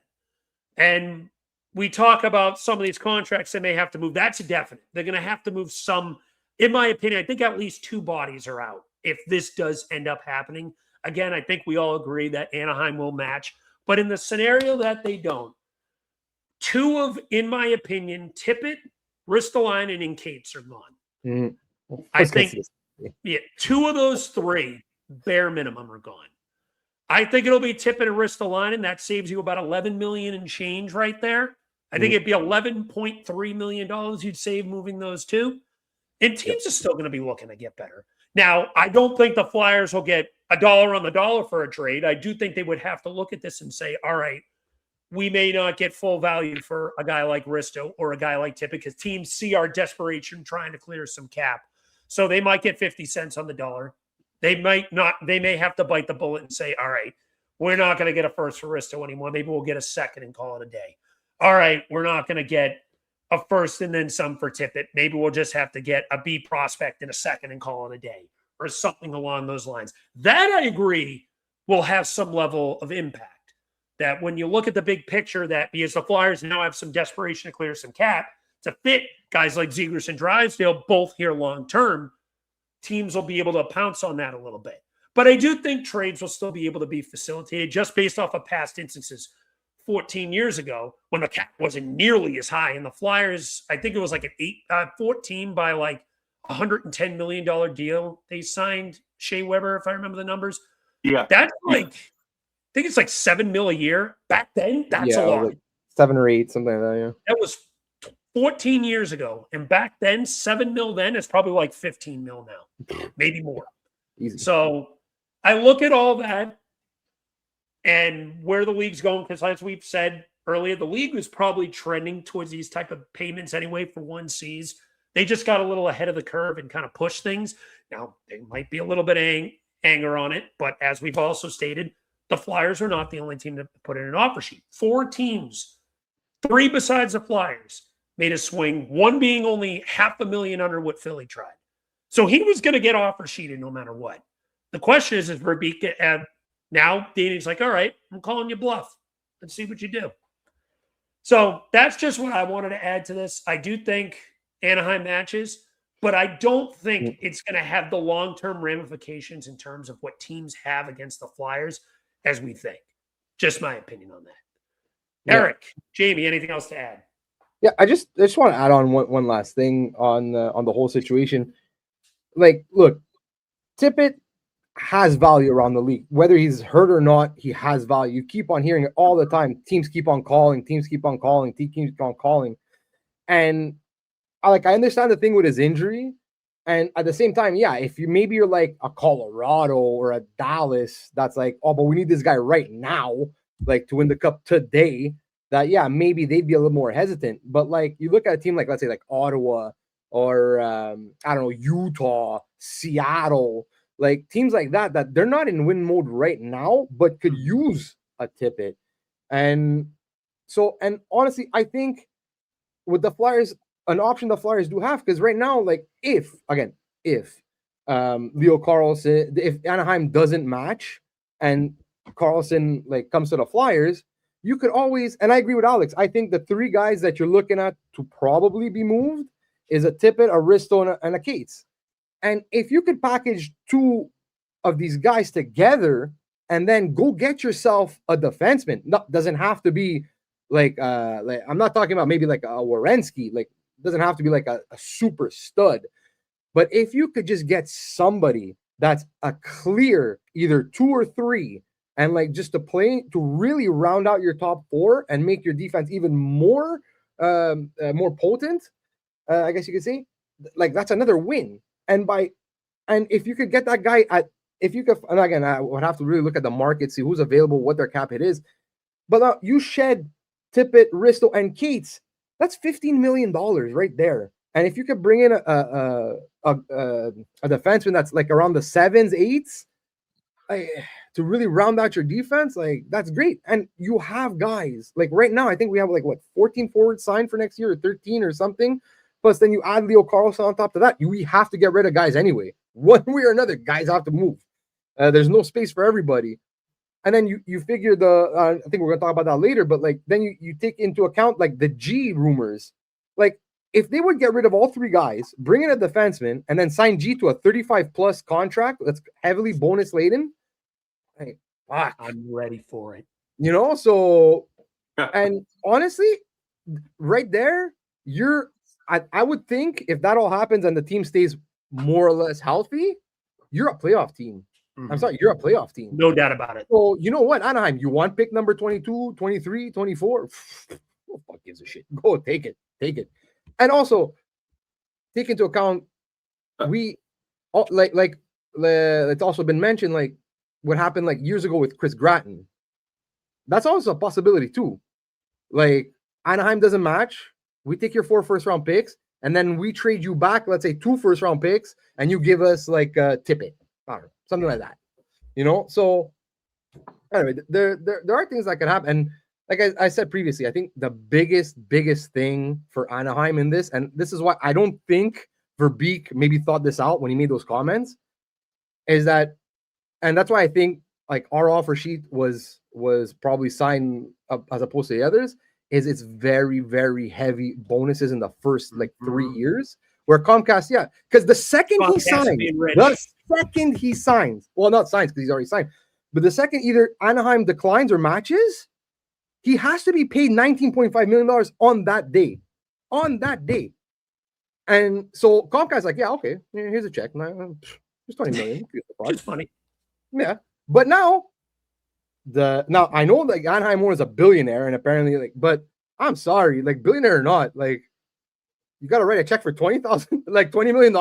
And we talk about some of these contracts they may have to move. That's a definite. They're going to have to move some. In my opinion, I think at least 2 bodies are out if this does end up happening. Again, I think we all agree that Anaheim will match. But in the scenario that they don't, 2 of, in my opinion, Tippett, Ristolainen, and Cates are gone. I think 2 of those 3, bare minimum, are gone. I think it'll be Tippett and Ristolainen. That saves you about $11 million and change right there. I think it'd be $11.3 million you'd save moving those 2. And teams are still going to be looking to get better. Now, I don't think the Flyers will get a dollar on the dollar for a trade. I do think they would have to look at this and say, all right, we may not get full value for a guy like Risto or a guy like Tippett because teams see our desperation trying to clear some cap. So they might get 50 cents on the dollar. They might not. They may have to bite the bullet and say, all right, we're not going to get a first for Risto anymore. Maybe we'll get a second and call it a day. All right, we're not going to get a first and then some for Tippett. Maybe we'll just have to get a B prospect in a second and call it a day or something along those lines. That, I agree, will have some level of impact. That when you look at the big picture, that because the Flyers now have some desperation to clear some cap to fit guys like Zegras and Drysdale both here long term, teams will be able to pounce on that a little bit. But I do think trades will still be able to be facilitated just based off of past instances. 14 years ago, when the cap wasn't nearly as high, and the Flyers, I think it was like an 14 by like $110 million deal. They signed Shea Weber, if I remember the numbers. Yeah, that's like. I think it's like $7 million a year. Back then, that's a lot. Like 7 or 8, something like that, yeah. That was 14 years ago. And back then, $7 million then is probably like $15 million now. Maybe more. Easy. So I look at all that and where the league's going, because as we've said earlier, the league was probably trending towards these type of payments anyway for 1Cs. They just got a little ahead of the curve and kind of pushed things. Now, there might be a little bit of anger on it, but as we've also stated, the Flyers are not the only team to put in an offer sheet. 4 teams, 3 besides the Flyers, made a swing, one being only $500,000 under what Philly tried. So he was going to get offer sheeted no matter what. The question is Verbeek, now Danny's like, all right, I'm calling you bluff. Let's see what you do. So that's just what I wanted to add to this. I do think Anaheim matches, but I don't think it's going to have the long-term ramifications in terms of what teams have against the Flyers as we think. Just my opinion on that. Yeah. Eric, Jamey, anything else to add? Yeah, I just want to add on one last thing on the whole situation. Like, look, Tippett has value around the league. Whether he's hurt or not, he has value. You keep on hearing it all the time. Teams keep on calling. Teams keep on calling. And I understand the thing with his injury. And at the same time, yeah, if you're like a Colorado or a Dallas, that's like, oh, but we need this guy right now, like to win the cup today. That, yeah, maybe they'd be a little more hesitant. But like you look at a team like, let's say like Ottawa or I don't know, Utah, Seattle, like teams like that they're not in win mode right now, but could use a Tippett. And honestly, I think with the Flyers, an option the Flyers do have, because right now, like if Leo Carlsson, if Anaheim doesn't match and Carlsson like comes to the Flyers, you could always, and I agree with Alex, I think the 3 guys that you're looking at to probably be moved is a Tippett, a Risto, and a Cates. And if you could package 2 of these guys together and then go get yourself a defenseman, doesn't have to be like I'm not talking about maybe like a Werenski, like doesn't have to be like a super stud, but if you could just get somebody that's a clear either 2 or 3 and like just to play to really round out your top 4 and make your defense even more potent, I guess you could say, like that's another win. And if you could get that guy and again, I would have to really look at the market, see who's available, what their cap hit is, but you shed Tippett, Risto, and Cates, that's $15 million right there. And if you could bring in a defenseman that's like around the 7s, 8s, to really round out your defense, like that's great. And you have guys like right now, I think we have like 14 forwards signed for next year or 13 or something. Plus, then you add Leo Carlsson on top of that. We have to get rid of guys anyway. One way or another, guys have to move. There's no space for everybody. And then you figure I think we're going to talk about that later, but like then you take into account like the G rumors. Like if they would get rid of all 3 guys, bring in a defenseman, and then sign G to a 35+ contract that's heavily bonus laden, hey, fuck, I'm ready for it. So, and honestly, right there, I would think if that all happens and the team stays more or less healthy, you're a playoff team. Mm-hmm. I'm sorry, you're a playoff team. No doubt about it. So, you know what, Anaheim, you want pick number 22, 23, 24? Who fuck gives a shit? Go take it. And also, take into account it's also been mentioned, like what happened like years ago with Chris Gratton. That's also a possibility too. Like Anaheim doesn't match, we take your 4 first-round picks, and then we trade you back, let's say 2 first-round picks, and you give us like a Tippett, I don't know, something like that. So anyway, there are things that can happen. And like I said previously, I think the biggest thing for Anaheim in this, and this is why I don't think Verbeek maybe thought this out when he made those comments, is that, and that's why I think like our offer sheet was probably signed up as opposed to the others, is it's very, very heavy bonuses in the first like 3 years, where Comcast, because the second he signs, well, not signs because he's already signed, but the second either Anaheim declines or matches, he has to be paid $19.5 million on that day. And so Comcast's like, yeah, okay, here's a check. It's $20 million. It's funny. Yeah. But now I know like Anaheim is a billionaire, and apparently like, but I'm sorry, like billionaire or not, like you got to write a check for $20 million,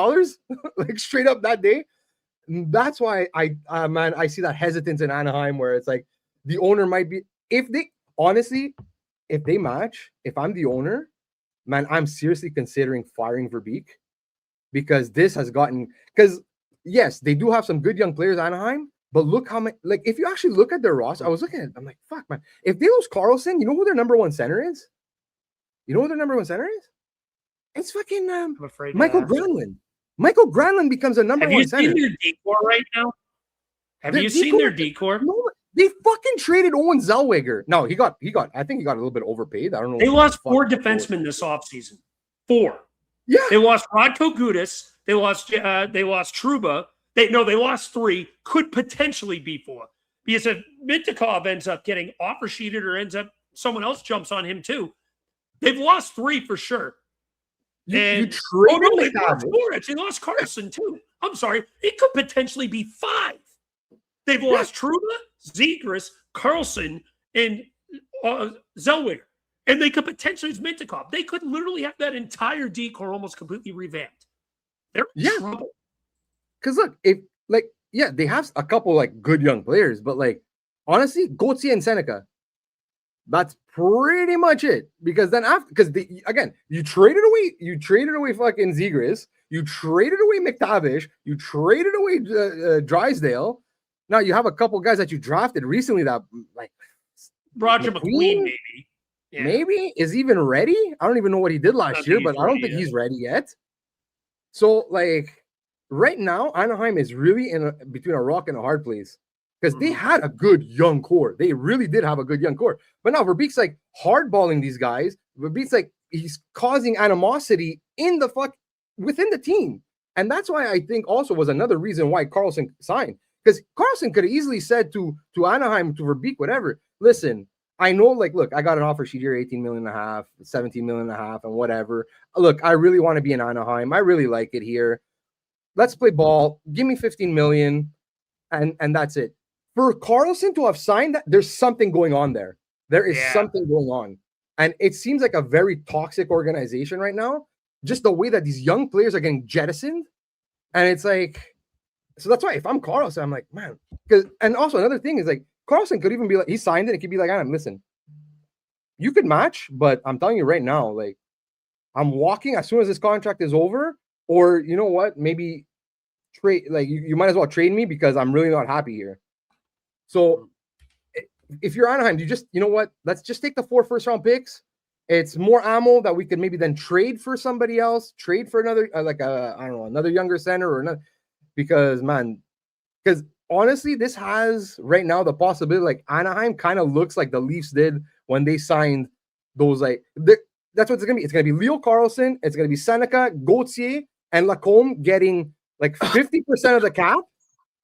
like straight up that day. That's why I see that hesitance in Anaheim, where it's like the owner might be, if they match, if I'm the owner, man, I'm seriously considering firing Verbeek, because this has gotten, because yes, they do have some good young players, Anaheim, but look how many, like if you actually look at their roster, I was looking at it, I'm like, fuck, man, if they lose Carlsson, you know who their number one center is? It's fucking Michael Granlund. Michael Granlund becomes a number one center. Have you seen their decor right now? Have you seen their decor? No, they fucking traded Owen Zellweger. No, he got. I think he got a little bit overpaid. I don't know. They lost 4 defensemen this offseason. 4. Yeah. They lost Radko Gudas. They lost Trouba. They lost 3. Could potentially be 4. Because if Mintyukov ends up getting offer sheeted or ends up someone else jumps on him too, they've lost 3 for sure. They lost Carlsson too. I'm sorry. It could potentially be 5. They've lost Trouba, Zegras, Carlsson, and Zellweger. And they could potentially, it's Mintyukov. They could literally have that entire decor almost completely revamped. They're in trouble. Because look, they have a couple like good young players, but like honestly, Gauthier and Seneca, that's pretty much it. Because then you traded away fucking Zegras, you traded away McTavish, you traded away Drysdale. Now you have a couple guys that you drafted recently that like Roger McQueen maybe. Yeah. Maybe is even ready. I don't even know what he did last year, but I don't think he's ready yet. So like right now, Anaheim is really between a rock and a hard place, because they had a good young core. They really did have a good young core. But now Verbeek's like hardballing these guys. Verbeek's like he's causing animosity within the team. And that's why I think also was another reason why Carlsson signed. Because Carlsson could have easily said to Anaheim, to Verbeek, whatever, listen, I know, like, look, I got an offer sheet here, 18 million and a half, 17 million and a half, and whatever. Look, I really want to be in Anaheim. I really like it here. Let's play ball. Give me 15 million, and that's it. For Carlsson to have signed that, there's something going on there. There is something going on. And it seems like a very toxic organization right now. Just the way that these young players are getting jettisoned. And it's like, so that's why if I'm Carlsson, I'm like, man, and also another thing is like, Carlsson could even be like, he signed it. It could be like, listen, you could match, but I'm telling you right now, like, I'm walking as soon as this contract is over, or you know what, maybe trade, like, you might as well trade me because I'm really not happy here. So if you're Anaheim, you know what, let's just take the 4 first-round picks. It's more ammo that we could maybe then trade for somebody else, trade for another, another younger center or another, because honestly, this has right now the possibility, like Anaheim kind of looks like the Leafs did when they signed those, like, that's what it's going to be. It's going to be Leo Carlsson, it's going to be Seneca, Gauthier, and Lacombe getting like 50% of the cap,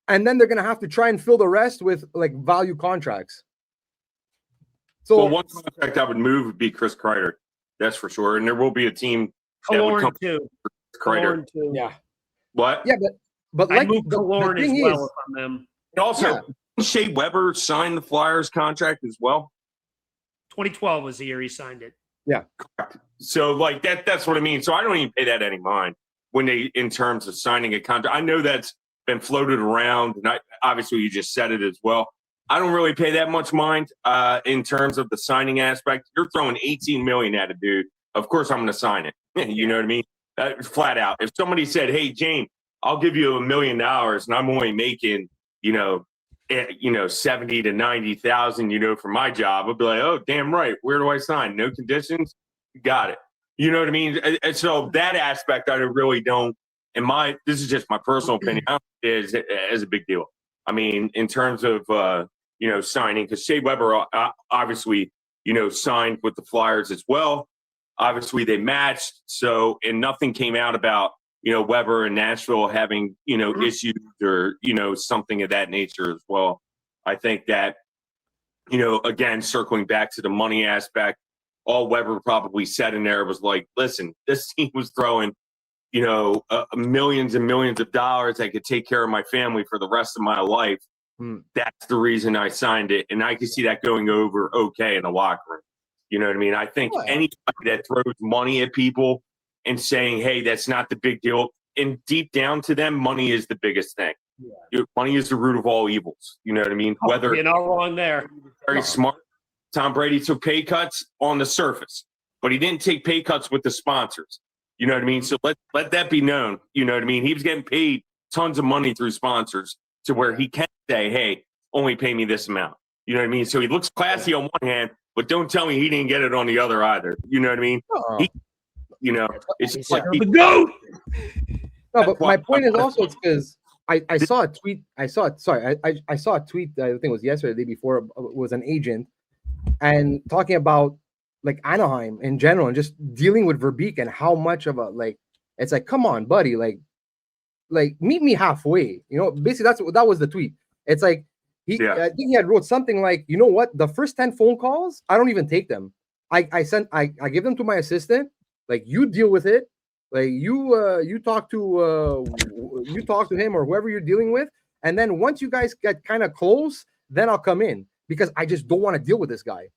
and then they're going to have to try and fill the rest with like value contracts. So one contract I would move would be Chris Kreider. That's for sure. And there will be a team that would come too. Kreider. Too. Yeah. What? Yeah, but like, I move Killorn as well if I'm them. And also, Shea Weber signed the Flyers contract as well. 2012 was the year he signed it. Yeah. Correct. So like that's what I mean. So I don't even pay that any mind. in terms of signing a contract. I know that's been floated around, and obviously you just said it as well. I don't really pay that much mind in terms of the signing aspect. You're throwing $18 million at a dude. Of course, I'm going to sign it. You know what I mean? Flat out. If somebody said, "Hey, Jamey, I'll give you $1 million," and I'm only making, 70 to 90,000, for my job, I'd be like, "Oh, damn right. Where do I sign? No conditions? Got it." You know what I mean? And so that aspect, I really don't. This is just my personal opinion. Is a big deal. I mean, in terms of signing, because Shea Weber obviously signed with the Flyers as well. Obviously, they matched. So, and nothing came out about Weber and Nashville having issues or something of that nature as well. I think that again, circling back to the money aspect, all Weber probably said in there was like, "Listen, this team was throwing millions and millions of dollars. I could take care of my family for the rest of my life. That's the reason I signed it." And I could see that going over okay in the locker room. You know what I mean? I think anybody that throws money at people and saying, "Hey, that's not the big deal," and deep down to them, money is the biggest thing. Yeah. Money is the root of all evils. You know what I mean? Whether you're not wrong there. Very smart. Tom Brady took pay cuts on the surface, but he didn't take pay cuts with the sponsors. You know what I mean? So let that be known. You know what I mean? He was getting paid tons of money through sponsors to where he can say, "Hey, only pay me this amount." You know what I mean? So he looks classy on one hand, but don't tell me he didn't get it on the other either. You know what I mean? It's just like the GOAT. No, but my point is also it's because I saw a tweet. I saw a tweet. I think it was yesterday, the day before. It was an agent and talking about like Anaheim in general and just dealing with Verbeek and how much of a it's like, come on, buddy, like meet me halfway. Basically that was the tweet. It's like I think he had wrote something like, "You know what? The first 10 phone calls, I don't even take them. I give them to my assistant. Like, you deal with it. Like you talk to him or whoever you're dealing with, and then once you guys get kind of close, then I'll come in because I just don't want to deal with this guy."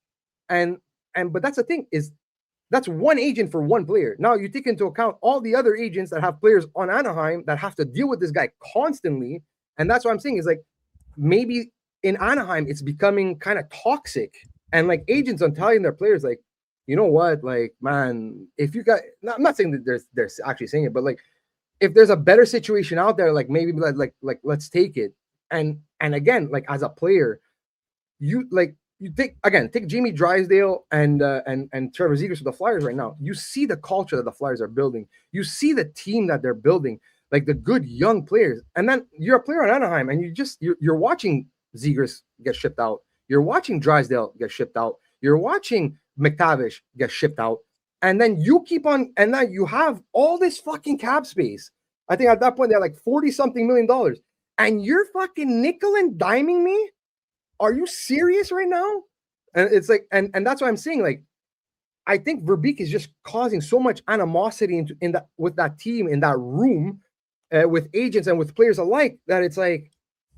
But that's the thing is that's one agent for one player. Now you take into account all the other agents that have players on Anaheim that have to deal with this guy constantly, and that's what I'm saying is like maybe in Anaheim it's becoming kind of toxic, and like agents are telling their players like, "You know what, like, man, if you got," I'm not saying that they're actually saying it, but like, if there's a better situation out there, like maybe like let's take it. And again, like as a player, you take Jamie Drysdale and Trevor Zegras with the Flyers right now. You see the culture that the Flyers are building. You see the team that they're building, like the good young players. And then you're a player on Anaheim, and you're watching Zegras get shipped out. You're watching Drysdale get shipped out. You're watching McTavish get shipped out, and then you keep on, and then you have all this fucking cap space. I think at that point they're like $40-something million, and you're fucking nickel and diming me. Are you serious right now? And it's like, and that's what I'm saying. Like, I think Verbeek is just causing so much animosity with that team in that room, with agents and with players alike, that it's like,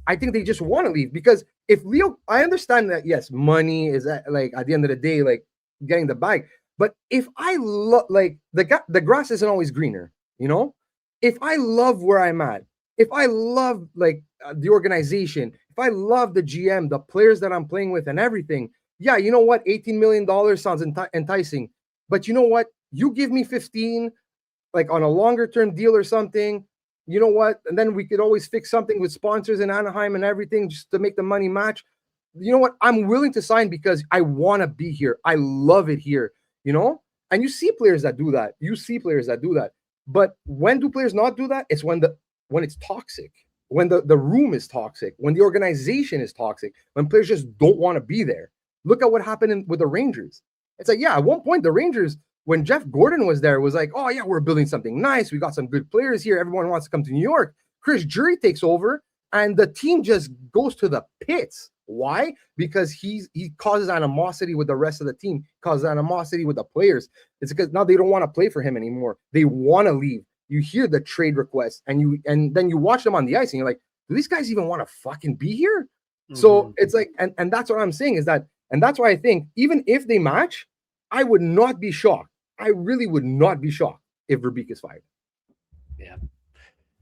I think they just want to leave because if Leo, I understand that yes, money is at the end of the day, like getting the bag. But if I love, like the grass isn't always greener, If I love where I'm at, if I love the organization, if I love the GM, the players that I'm playing with, and everything, yeah, you know what? $18 million sounds enticing, but you know what? You give me 15, like on a longer term deal or something. You know what? And then we could always fix something with sponsors in Anaheim and everything just to make the money match. You know what? I'm willing to sign because I want to be here. I love it here, And you see players that do that. But when do players not do that? It's when it's toxic, when the room is toxic, when the organization is toxic, when players just don't want to be there. Look at what happened with the Rangers. It's like, yeah, at one point the Rangers, when Jeff Gordon was there, was like, "Oh yeah, we're building something nice. We got some good players here. Everyone wants to come to New York." Chris Drury takes over, and the team just goes to the pits. Why? Because he causes animosity with the rest of the team, causes animosity with the players. It's because now they don't want to play for him anymore. They want to leave. You hear the trade request, and then you watch them on the ice, and you're like, "Do these guys even want to fucking be here?" Mm-hmm. So it's like, and that's what I'm saying is that, and that's why I think even if they match, I would not be shocked. I really would not be shocked if Verbeek is fired. Yeah.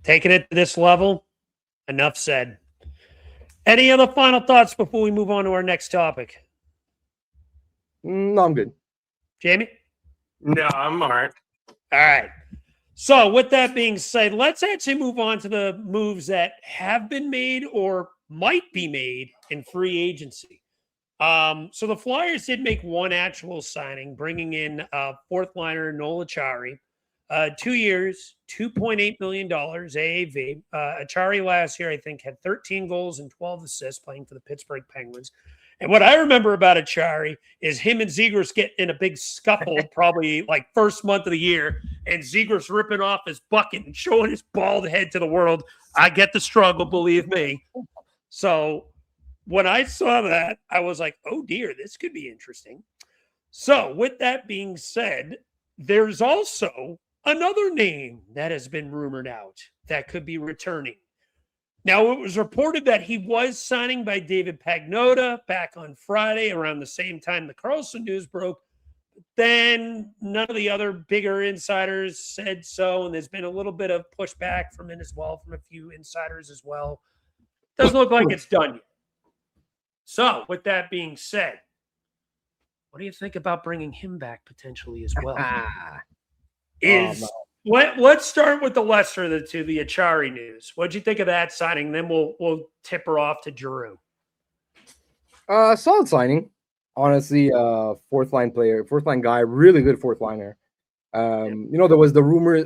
Taking it to this level, enough said. Any other final thoughts before we move on to our next topic? No, I'm good. Jamey? No, I'm all right. All right. So with that being said, let's actually move on to the moves that have been made or might be made in free agency. So the Flyers did make one actual signing, bringing in fourth liner Noel Acciari. 2 years, $2.8 million AAV. Acciari last year, I think, had 13 goals and 12 assists playing for the Pittsburgh Penguins. And what I remember about Acciari is him and Zegras get in a big scuffle probably like first month of the year, and Zegras ripping off his bucket and showing his bald head to the world. I get the struggle, believe me. So when I saw that, I was like, oh dear, this could be interesting. So with that being said, there's also another name that has been rumored out that could be returning. Now, it was reported that he was signing by David Pagnotta back on Friday around the same time the Carlsson news broke. Then none of the other bigger insiders said so, and there's been a little bit of pushback from it as well, from a few insiders as well. Doesn't look like it's done yet. So, with that being said, what do you think about bringing him back potentially as well? Let's start with the lesser of the two, the Acciari news. What'd you think of that signing? Then we'll tip her off to Giroux. Solid signing. Honestly, fourth line guy, really good fourth liner. You know, there was the rumors.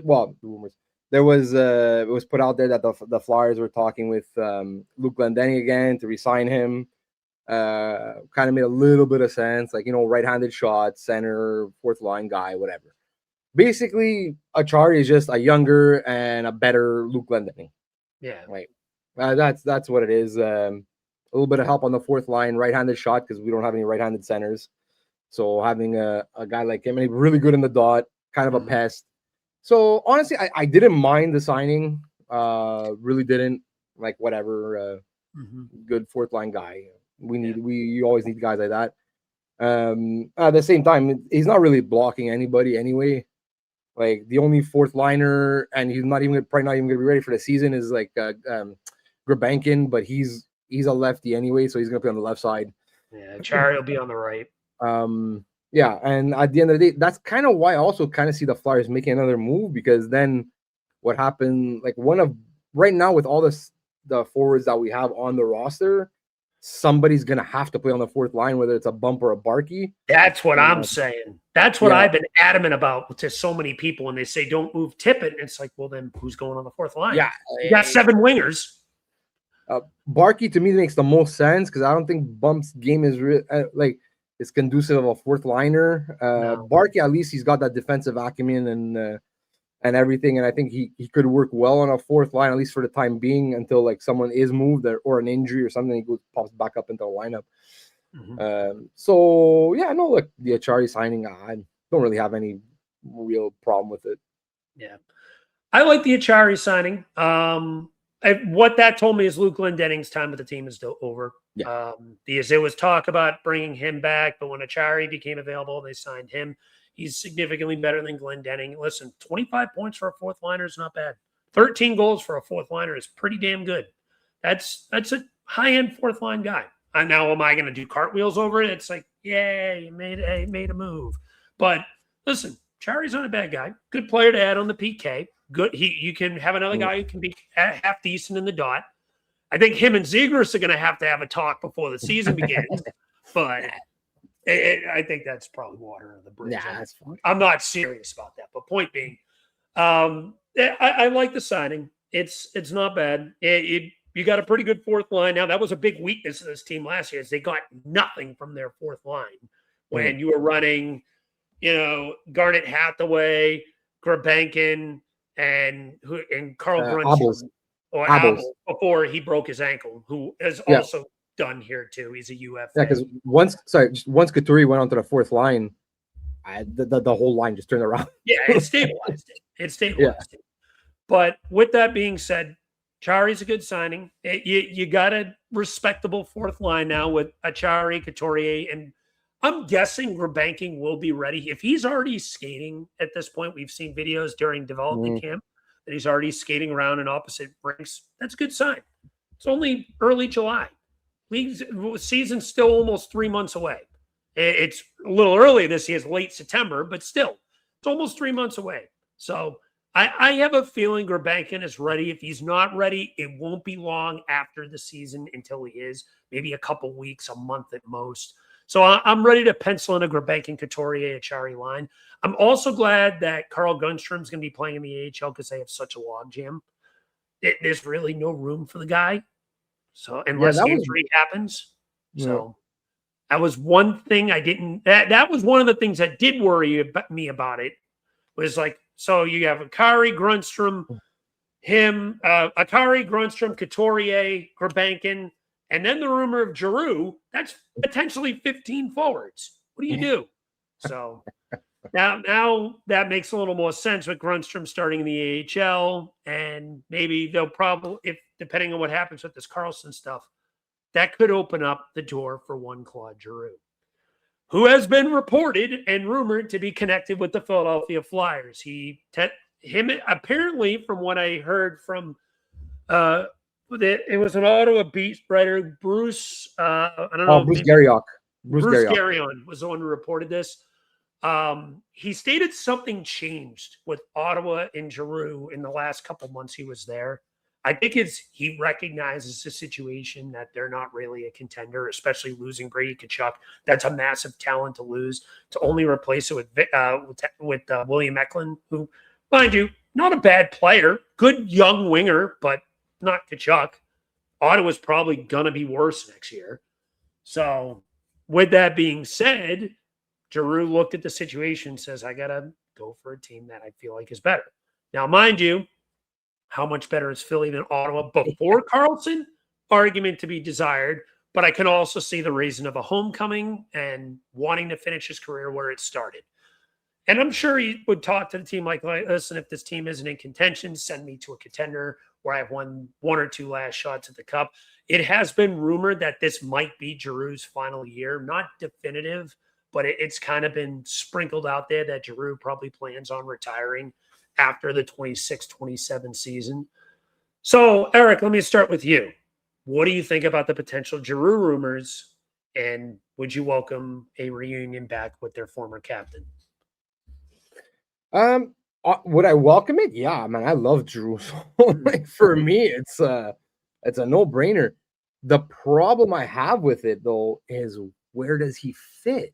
There was it was put out there that the Flyers were talking with Luke Glendening again to re-sign him. Kind of made a little bit of sense, like, you know, right-handed shot, center, fourth line guy, whatever. Basically, Acciari is just a younger and a better Luke Glendening. Yeah, right. That's what it is. A little bit of help on the fourth line, right-handed shot, because we don't have any right-handed centers. So having a guy like him, and he's really good in the dot, kind of a pest. So honestly, I didn't mind the signing. Really didn't. Like, whatever. Good fourth line guy. We always need guys like that. At the same time, he's not really blocking anybody anyway. Like, the only fourth liner, and he's probably not even gonna be ready for the season, is like Grabankin, but he's a lefty anyway, so he's gonna play on the left side. Yeah, Acciari will be on the right. Yeah, and at the end of the day, that's kind of why I also kind of see the Flyers making another move, because then what happened, like, right now with all the forwards that we have on the roster, somebody's gonna have to play on the fourth line, whether it's a Bump or a Barkey. That's what I'm saying. That's what I've been adamant about to so many people when they say don't move Tippett. It's like, well, then who's going on the fourth line? Yeah, you got 7 wingers. Barkey to me makes the most sense, because I don't think Bump's game is like it's conducive of a fourth liner. No. Barkey, at least he's got that defensive acumen and everything, and I think he could work well on a fourth line, at least for the time being, until like someone is moved or an injury or something, he pops back up into the lineup. So yeah, no, look, the Acciari signing, I don't really have any real problem with it. Yeah, I like the Acciari signing. What that told me is Luke Glendenning's time with the team is still over. Yeah. Because there was talk about bringing him back, but when Acciari became available, they signed him. He's significantly better than Glendening. Listen, 25 points for a fourth liner is not bad. 13 goals for a fourth liner is pretty damn good. That's a high-end fourth line guy. Now, am I going to do cartwheels over it? It's like, yeah, you made a move. But listen, Acciari's not a bad guy. Good player to add on the PK. Good. You can have another guy who can be half decent in the dot. I think him and Zegras are going to have a talk before the season begins. But I think that's probably water under the bridge. Yeah, that's fine. I'm not serious about that. But point being, I like the signing. It's not bad. You got a pretty good fourth line. Now, that was a big weakness of this team last year, is they got nothing from their fourth line when you were running, Garnet Hathaway, Grabankin, and Carl Brunson or Abel before he broke his ankle, who is also done here too. He's a UFA. Yeah, because once Couturier went onto the fourth line, the whole line just turned around. Yeah, it stabilized it. But with that being said, Acciari's a good signing. You got a respectable fourth line now with Acciari, Couturier, and I'm guessing Grabankin will be ready. If he's already skating at this point, we've seen videos during development camp that he's already skating around in opposite rinks, that's a good sign. It's only early July. League's season's still almost 3 months away. It's a little early this year. It's late September, but still, it's almost 3 months away. So I have a feeling Gurbankin is ready. If he's not ready, it won't be long after the season until he is, maybe a couple weeks, a month at most. So I'm ready to pencil in a Gurbankin, Couturier, Achari line. I'm also glad that Carl Gunstrom's going to be playing in the AHL because they have such a logjam. There's really no room for the guy. So unless injury happens. So that was one thing I didn't. That was one of the things that did worry me about it. Was like, so you have Akari, Grundstrom, Akari, Grundstrom, Couturier, Gurbankin, and then the rumor of Giroux. That's potentially 15 forwards. What do you do? So now that makes a little more sense with Grundstrom starting in the AHL, and maybe they'll probably, if depending on what happens with this Carlsson stuff, that could open up the door for one Claude Giroux, who has been reported and rumored to be connected with the Philadelphia Flyers. Him apparently, from what I heard from, it was an Ottawa beat writer, Bruce. I don't know. Bruce Garriock. Bruce Garriock was the one who reported this. He stated something changed with Ottawa and Giroux in the last couple months he was there. I think he recognizes the situation that they're not really a contender, especially losing Brady Tkachuk. That's a massive talent to lose, to only replace it with William Eklund, who, mind you, not a bad player, good young winger, but not Tkachuk. Ottawa's probably going to be worse next year. So with that being said, Giroux looked at the situation and says, I got to go for a team that I feel like is better. Now, mind you, how much better is Philly than Ottawa before Carlsson? Argument to be desired, but I can also see the reason of a homecoming and wanting to finish his career where it started. And I'm sure he would talk to the team like, listen, if this team isn't in contention, send me to a contender where I have one or two last shots at the cup. It has been rumored that this might be Giroux's final year, not definitive, but it's kind of been sprinkled out there that Giroux probably plans on retiring after the 26-27 season. So, Eric, let me start with you. What do you think about the potential Giroux rumors, and would you welcome a reunion back with their former captain? Would I welcome it? Yeah, man, I love Giroux. For me, it's a no-brainer. The problem I have with it, though, is where does he fit?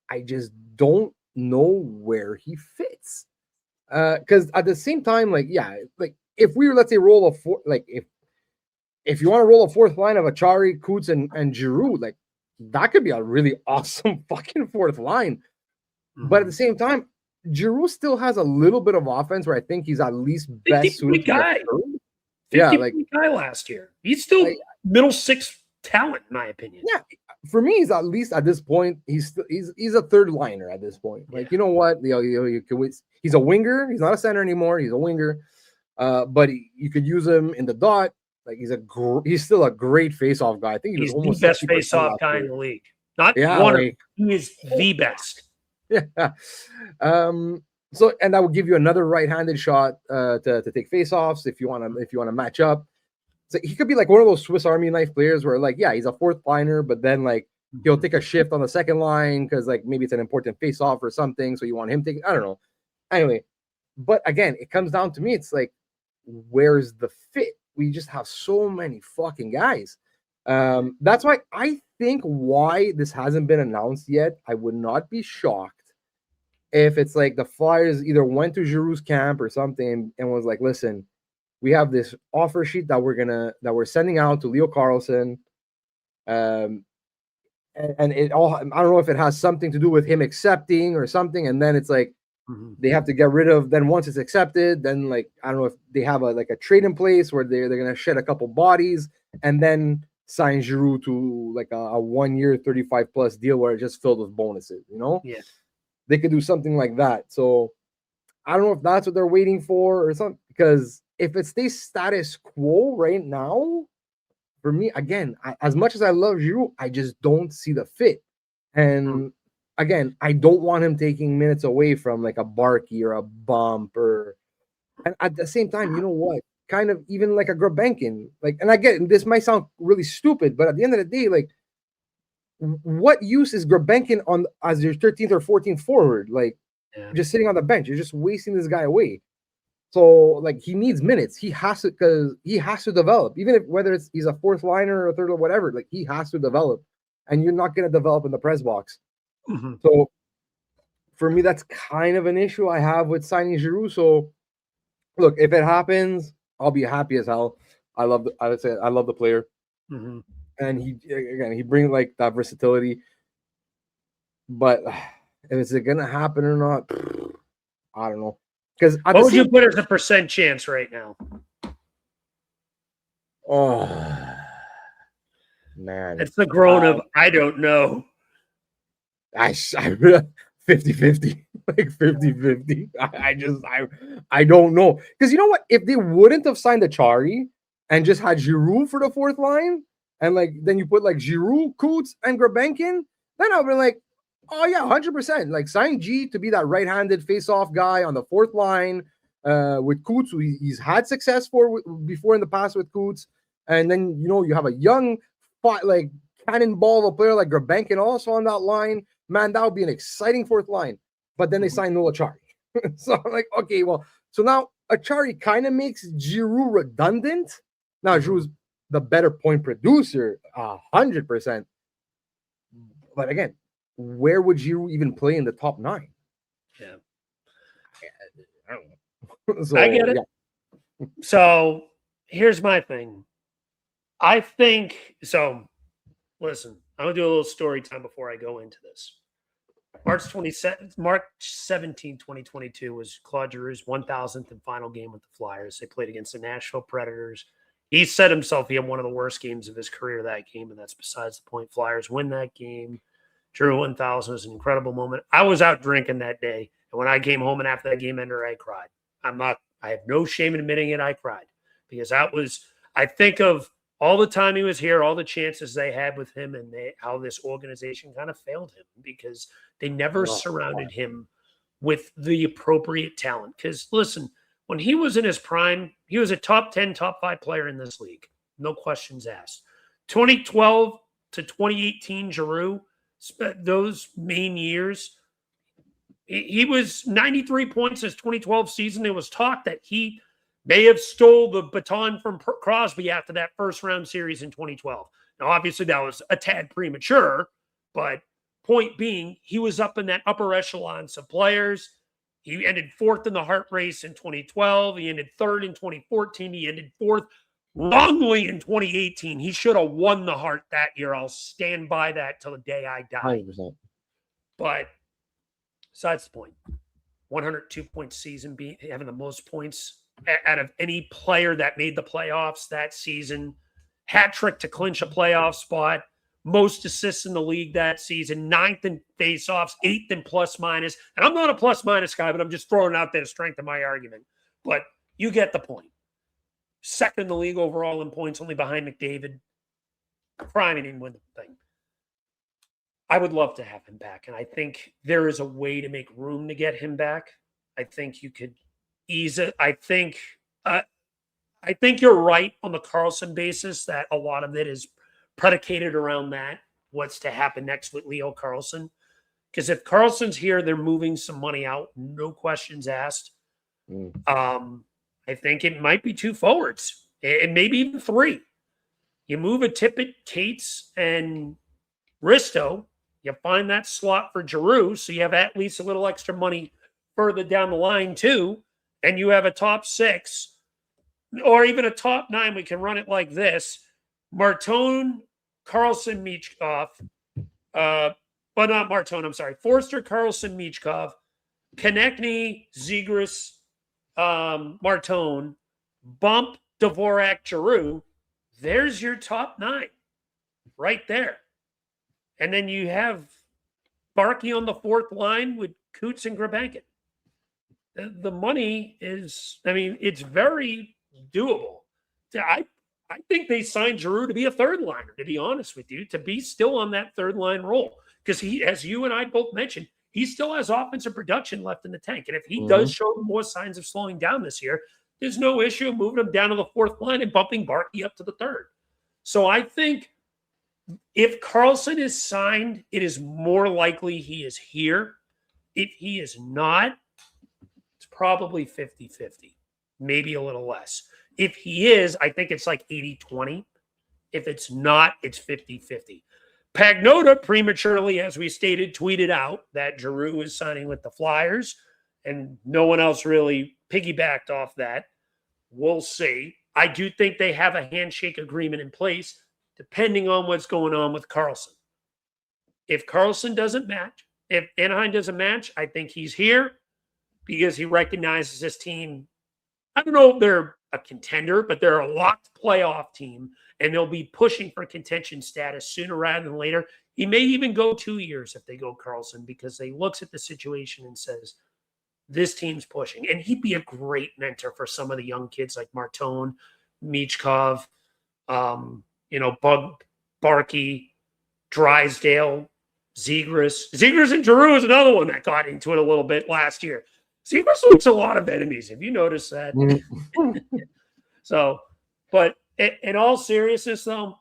I just don't know where he fits. Because at the same time, if we were, let's say, roll a four, if you want to roll a fourth line of Achari, Coots, and Giroux, that could be a really awesome fucking fourth line. Mm-hmm. But at the same time, Giroux still has a little bit of offense where I think he's at least best suited. Guy. 50 guy last year. He's still middle six talent, in my opinion. Yeah. For me, he's at least at this point, he's a third liner at this point. You know what? He's a winger. He's not a center anymore. He's a winger. But you could use him in the dot. He's still a great face-off guy. I think he's almost the best face-off guy in the league. Not one. He is the best. Yeah. So, and that will give you another right-handed shot to take face-offs if you want to match up. So he could be like one of those Swiss Army knife players where, he's a fourth liner, but then he'll take a shift on the second line because maybe it's an important face-off or something. So you want him taking, I don't know. Anyway, but again, it comes down to me. It's where's the fit? We just have so many fucking guys. That's why I think why this hasn't been announced yet. I would not be shocked if it's the Flyers either went to Giroux's camp or something and was like, listen, we have this offer sheet that we're sending out to Leo Carlsson. And it all, I don't know if it has something to do with him accepting or something. And then it's they have to get rid of, then once it's accepted, then I don't know if they have a trade in place where they're going to shed a couple bodies and then sign Giroux to a 1 year, 35+ deal where it's just filled with bonuses, Yeah. They could do something like that. So I don't know if that's what they're waiting for or something, because if it stays status quo right now, for me, again, as much as I love Giroux, I just don't see the fit. And again, I don't want him taking minutes away from a Barkey or a Bump or And at the same time, you know what? Kind of even like a Grabenkin, like, and I get this might sound really stupid, but at the end of the day, like, what use is Grabenkin on as your 13th or 14th forward? Like, just sitting on the bench, you're just wasting this guy away. So, like, he needs minutes. He has to, because he has to develop, even if whether it's he's a fourth liner or a third or whatever. Like, he has to develop, and you're not going to develop in the press box. Mm-hmm. So, for me, that's kind of an issue I have with signing Giroux. So, look, if it happens, I'll be happy as hell. I love the player, mm-hmm. and he brings like that versatility. But if it's gonna happen or not, I don't know. Because what would you put as a percent chance right now? Oh man, it's the groan of I don't know. I 50-50, like 50-50. I don't know. Because you know what? If they wouldn't have signed Achari and just had Giroux for the fourth line, and like then you put like Giroux, Coots, and Grabenkin, then I'll be like, oh yeah, 100%. Like sign G to be that right-handed face-off guy on the fourth line with Coots, who he's had success before in the past with Coots, and then you have a young, like cannonball of a player like Grabenkin also on that line. Man, that would be an exciting fourth line. But then they signed Noel Achari. So I'm like, okay, well, so now Achari kind of makes Giroux redundant. Now Giroux's the better point producer, 100%. But again, where would Giroux even play in the top 9? Yeah. I don't know. So, I get it. Yeah. So here's my thing. I think so. Listen, I'm going to do a little story time before I go into this. March 17, 2022 was Claude Giroux's 1,000th and final game with the Flyers. They played against the Nashville Predators. He said himself he had one of the worst games of his career that game, and that's besides the point. Flyers win that game. Giroux 1,000 was an incredible moment. I was out drinking that day, and when I came home and after that game ended, I cried. I have no shame in admitting it. I cried because I think of all the time he was here, all the chances they had with him, and how this organization kind of failed him because they never surrounded him with the appropriate talent. Because listen, when he was in his prime, he was a top 10, top 5 player in this league. No questions asked. 2012 to 2018, Giroux, those main years, he was 93 points his 2012 season. There was talk that he may have stole the baton from Crosby after that first round series in 2012. Now, obviously, that was a tad premature, but point being, he was up in that upper echelons of players. He ended 4th in the Hart race in 2012. He ended 3rd in 2014. He ended 4th wrongly in 2018. He should have won the Hart that year. I'll stand by that till the day I die. 100%. But besides the point, 102-point season, having the most points out of any player that made the playoffs that season, hat trick to clinch a playoff spot, most assists in the league that season, 9th in faceoffs, 8th in plus minus. And I'm not a plus minus guy, but I'm just throwing out there to strengthen my argument. But you get the point. 2nd in the league overall in points, only behind McDavid. Crime, he didn't win the thing. I would love to have him back, and I think there is a way to make room to get him back. I think you could ease it. I think you're right on the Carlsson basis that a lot of it is predicated around that. What's to happen next with Leo Carlsson? Because if Carlson's here, they're moving some money out, no questions asked. I think it might be 2 forwards, and maybe even 3. You move a Tippett, Cates, and Risto. You find that slot for Giroux, so you have at least a little extra money further down the line too, and you have a top 6 or even a top 9. We can run it like this: Martone, Carlsson, Michkov, but not Martone. I'm sorry, Forster, Carlsson, Michkov, Konechny, Zegras, Martone, bump Dvorak, Giroux. There's your top 9 right there. And then you have Barkey on the 4th line with Coots and Grabenkin. The money is, it's very doable. I think they signed Giroux to be a 3rd liner, to be honest with you, to be still on that 3rd line role. Because he, as you and I both mentioned, he still has offensive production left in the tank. And if he does show more signs of slowing down this year, there's no issue of moving him down to the fourth line and bumping Barkey up to the third. So I think if Carlsson is signed, it is more likely he is here. If he is not, it's probably 50-50, maybe a little less. If he is, I think it's like 80-20. If it's not, it's 50-50. Pagnotta prematurely, as we stated, tweeted out that Giroux is signing with the Flyers, and no one else really piggybacked off that. We'll see. I do think they have a handshake agreement in place, depending on what's going on with Carlsson. If Carlsson doesn't match, if Anaheim doesn't match, I think he's here because he recognizes this team. I don't know if they're a contender, but they're a locked playoff team, and they'll be pushing for contention status sooner rather than later. He may even go 2 years if they go Carlsson because he looks at the situation and says, this team's pushing. And he'd be a great mentor for some of the young kids like Martone, Michkov, Barkey, Drysdale, Zegras and Giroux is another one that got into it a little bit last year. Zegras looks a lot of enemies. Have you noticed that? So, but in all seriousness, though,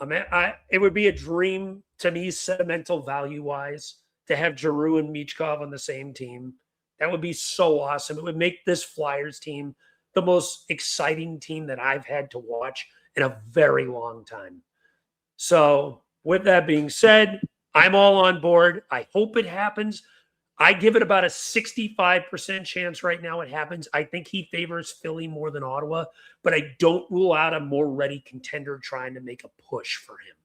I mean, it would be a dream to me, sentimental value-wise, to have Giroux and Michkov on the same team. That would be so awesome. It would make this Flyers team the most exciting team that I've had to watch in a very long time. So, with that being said, I'm all on board. I hope it happens. I give it about a 65% chance right now it happens. I think he favors Philly more than Ottawa, but I don't rule out a more ready contender trying to make a push for him.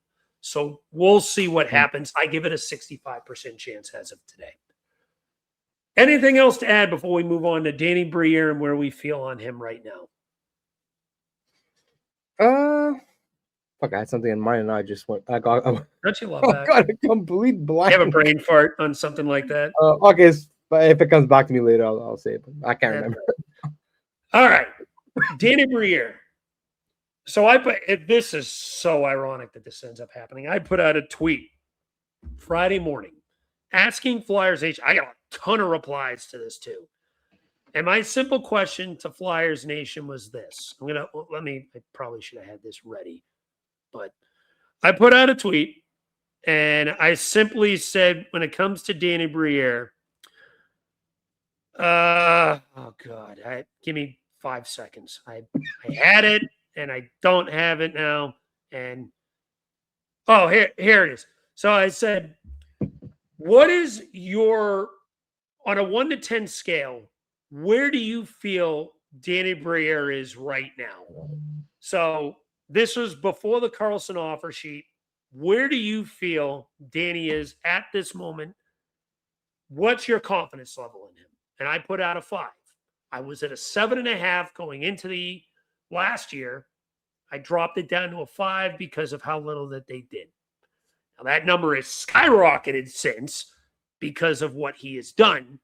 So we'll see what happens. I give it a 65% chance as of today. Anything else to add before we move on to Danny Briere and where we feel on him right now? Fuck, I had something in mind and I just went. Don't you love that? Got a complete blank. You have a brain fart on something like that? Okay, but if it comes back to me later, I'll say it. But I can't remember. All right, Danny Briere. So this is so ironic that this ends up happening. I put out a tweet Friday morning asking Flyers Nation. I got a ton of replies to this too. And my simple question to Flyers Nation was this. I probably should have had this ready, but I put out a tweet and I simply said, when it comes to Danny Briere, give me 5 seconds. I had it and I don't have it now. And here it is. So I said, what is on a 1 to 10 scale, where do you feel Danny Briere is right now? So this was before the Carlsson offer sheet. Where do you feel Danny is at this moment? What's your confidence level in him? And I put out a 5. I was at a 7.5 going into the last year. I dropped it down to a 5 because of how little that they did. Now that number has skyrocketed since because of what he has done.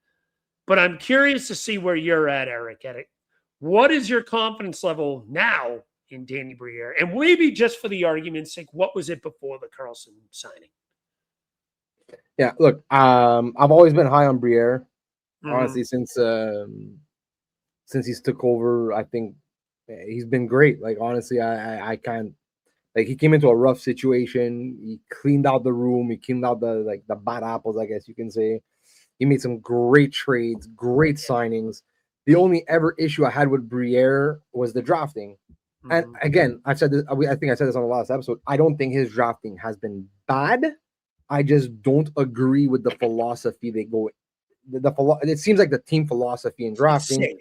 But I'm curious to see where you're at, Eric. What is your confidence level now in Danny Briere? And maybe just for the argument's sake, what was it before the Carlsson signing? Yeah, look, I've always been high on Briere. Honestly, since he's took over, I think he's been great. Like, honestly, I can't. Like, he came into a rough situation. He cleaned out the room. He cleaned out the bad apples, I guess you can say. He made some great trades, great signings. The only ever issue I had with Briere was the drafting. And again, I've said this. I think I said this on the last episode. I don't think his drafting has been bad. I just don't agree with the philosophy they go. It seems like the team philosophy in drafting.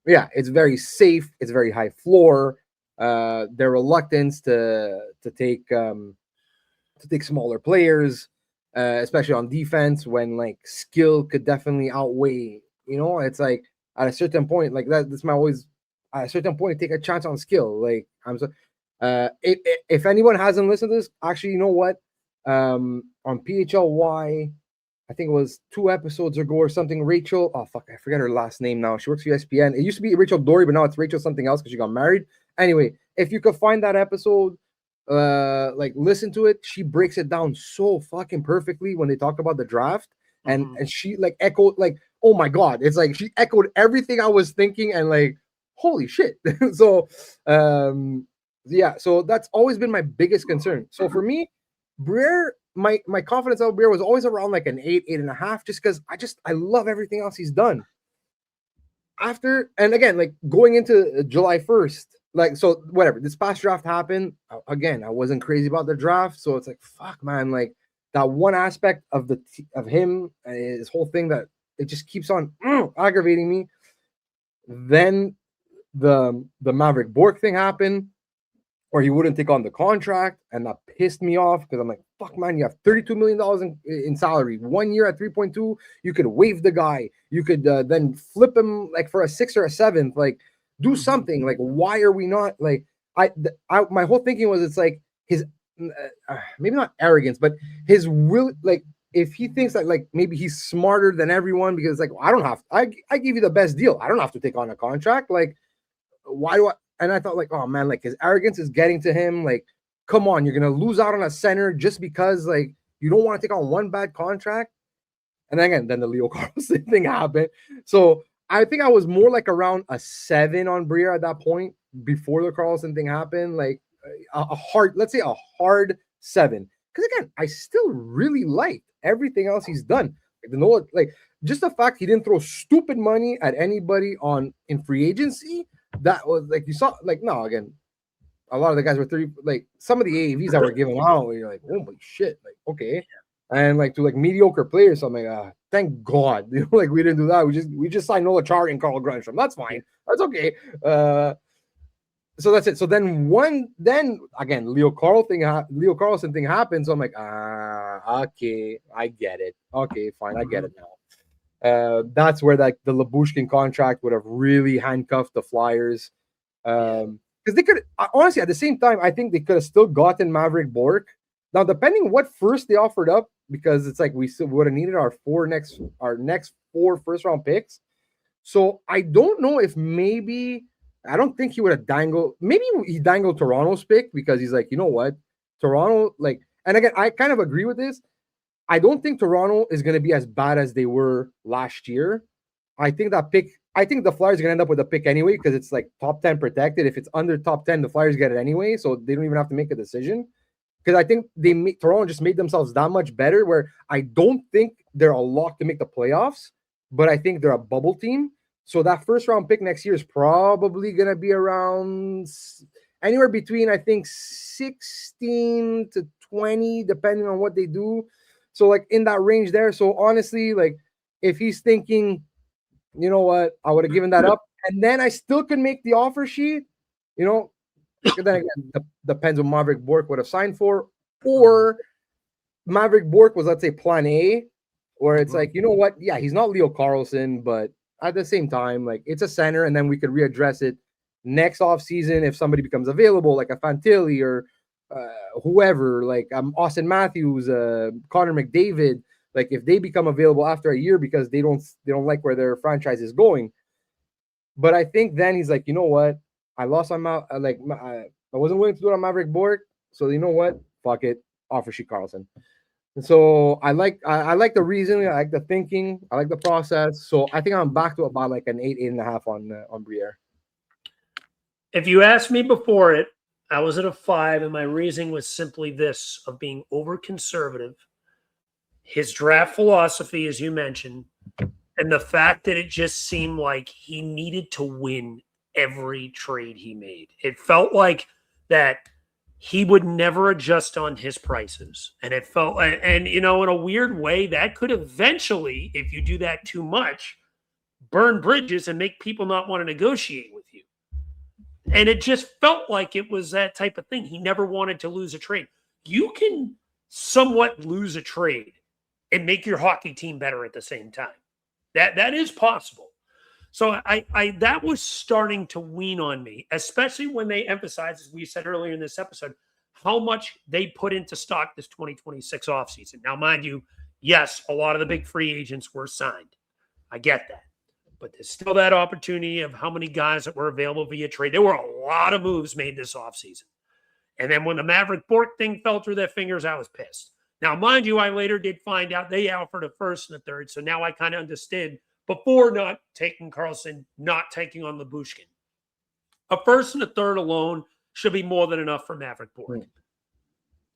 Yeah, it's very safe. It's very high floor. Their reluctance to take smaller players, especially on defense, when like skill could definitely outweigh. It's like at a certain point, like that's my always. At a certain point, take a chance on skill. Like if anyone hasn't listened to this, actually, you know what? On PHLY, I think it was 2 episodes ago or something. Rachel, I forget her last name now. She works for ESPN. It used to be Rachel Dory, but now it's Rachel something else because she got married. Anyway, if you could find that episode, listen to it. She breaks it down so fucking perfectly when they talk about the draft. and she like echoed like, oh my God, it's like she echoed everything I was thinking, and like, holy shit. So yeah, so that's always been my biggest concern. So for me, Briere, my confidence of Briere was always around like an 8.5, just because I love everything else he's done. After, and again, like going into July 1st, like, so whatever, this past draft happened. Again, I wasn't crazy about the draft, so it's like, fuck, man, like that one aspect of of him, his whole thing, that it just keeps on aggravating me. Then the Maverick Bork thing happened, or he wouldn't take on the contract, and that pissed me off because I'm like, fuck, man, you have $32 million in salary. 1 year at 3.2, you could waive the guy. You could then flip him like for a 6th or a 7th. Like, do something. Like, why are we not like? My whole thinking was, it's like his maybe not arrogance, but his will. Like, if he thinks that like maybe he's smarter than everyone because like, I don't have. I give you the best deal. I don't have to take on a contract. Like, why do I? And I thought like, oh man, like his arrogance is getting to him. Like, come on, you're gonna lose out on a center just because like you don't want to take on one bad contract. And then the Leo Carlsson thing happened. So I think I was more like around a 7 on Briere at that point before the Carlsson thing happened. Like let's say a hard 7. Because again, I still really liked everything else he's done. Like just the fact he didn't throw stupid money at anybody in free agency. That was like, you saw, like, no, again, a lot of the guys were 30, like some of the AAVs that were given out, where you're like, holy shit, like, okay. And like to like mediocre players, so I'm like, thank God, like we didn't do that. We just signed Noah Chari and Carl Grunstrom. That's fine. That's okay. So that's it. So then again, Leo Carlsson thing happened. So I'm like, okay, I get it. Okay, fine, I get it now. That's where like the Lyubushkin contract would have really handcuffed the Flyers. Because they could, honestly, at the same time, I think they could have still gotten Maverick Bork. Now, depending what first they offered up, because it's like we still would have needed our next 4 first-round picks. So I don't know if maybe, I don't think he would have dangled. Maybe he dangled Toronto's pick because he's like, you know what, Toronto, like, and again, I kind of agree with this. I don't think Toronto is going to be as bad as they were last year. I think the Flyers are going to end up with a pick anyway because it's like top 10 protected. If it's under top 10, the Flyers get it anyway, so they don't even have to make a decision. Because I think Toronto just made themselves that much better, where I don't think they're a lock to make the playoffs, but I think they're a bubble team. So that first round pick next year is probably going to be around anywhere between, I think, 16 to 20, depending on what they do. So like in that range there. So honestly, like if he's thinking, you know what, I would have given that up, and then I still could make the offer sheet, you know. Then again, depends what Maverick Bork would have signed for, or Maverick Bork was, let's say, plan A, where it's like, you know what, yeah, he's not Leo Carlsson, but at the same time, like it's a center, and then we could readdress it next offseason if somebody becomes available, like a Fantilli or whoever, like Austin Matthews, Connor McDavid, like if they become available after a year because they don't like where their franchise is going. But I think then he's like, you know what, I lost on I wasn't willing to do it on Maverick Bork, so you know what, fuck it, Offersheet Carlsson. And so I like the reasoning, I like the thinking, I like the process. So I think I'm back to about like an 8.5 on Briere. If you asked me before it, I was at a 5, and my reasoning was simply this, of being over conservative. His draft philosophy, as you mentioned, and the fact that it just seemed like he needed to win every trade he made. It felt like that he would never adjust on his prices. And it felt, and you know, in a weird way, that could eventually, if you do that too much, burn bridges and make people not want to negotiate with you. And it just felt like it was that type of thing. He never wanted to lose a trade. You can somewhat lose a trade and make your hockey team better at the same time. That is possible. So I that was starting to wean on me, especially when they emphasized, as we said earlier in this episode, how much they put into stock this 2026 offseason. Now, mind you, yes, a lot of the big free agents were signed. I get that. But there's still that opportunity of how many guys that were available via trade. There were a lot of moves made this offseason. And then when the Maverick Bork thing fell through their fingers, I was pissed. Now, mind you, I later did find out they offered a first and a third. So now I kind of understand before not taking Carlsson, not taking on Bluesky. A first and a third alone should be more than enough for Maverick Bourque.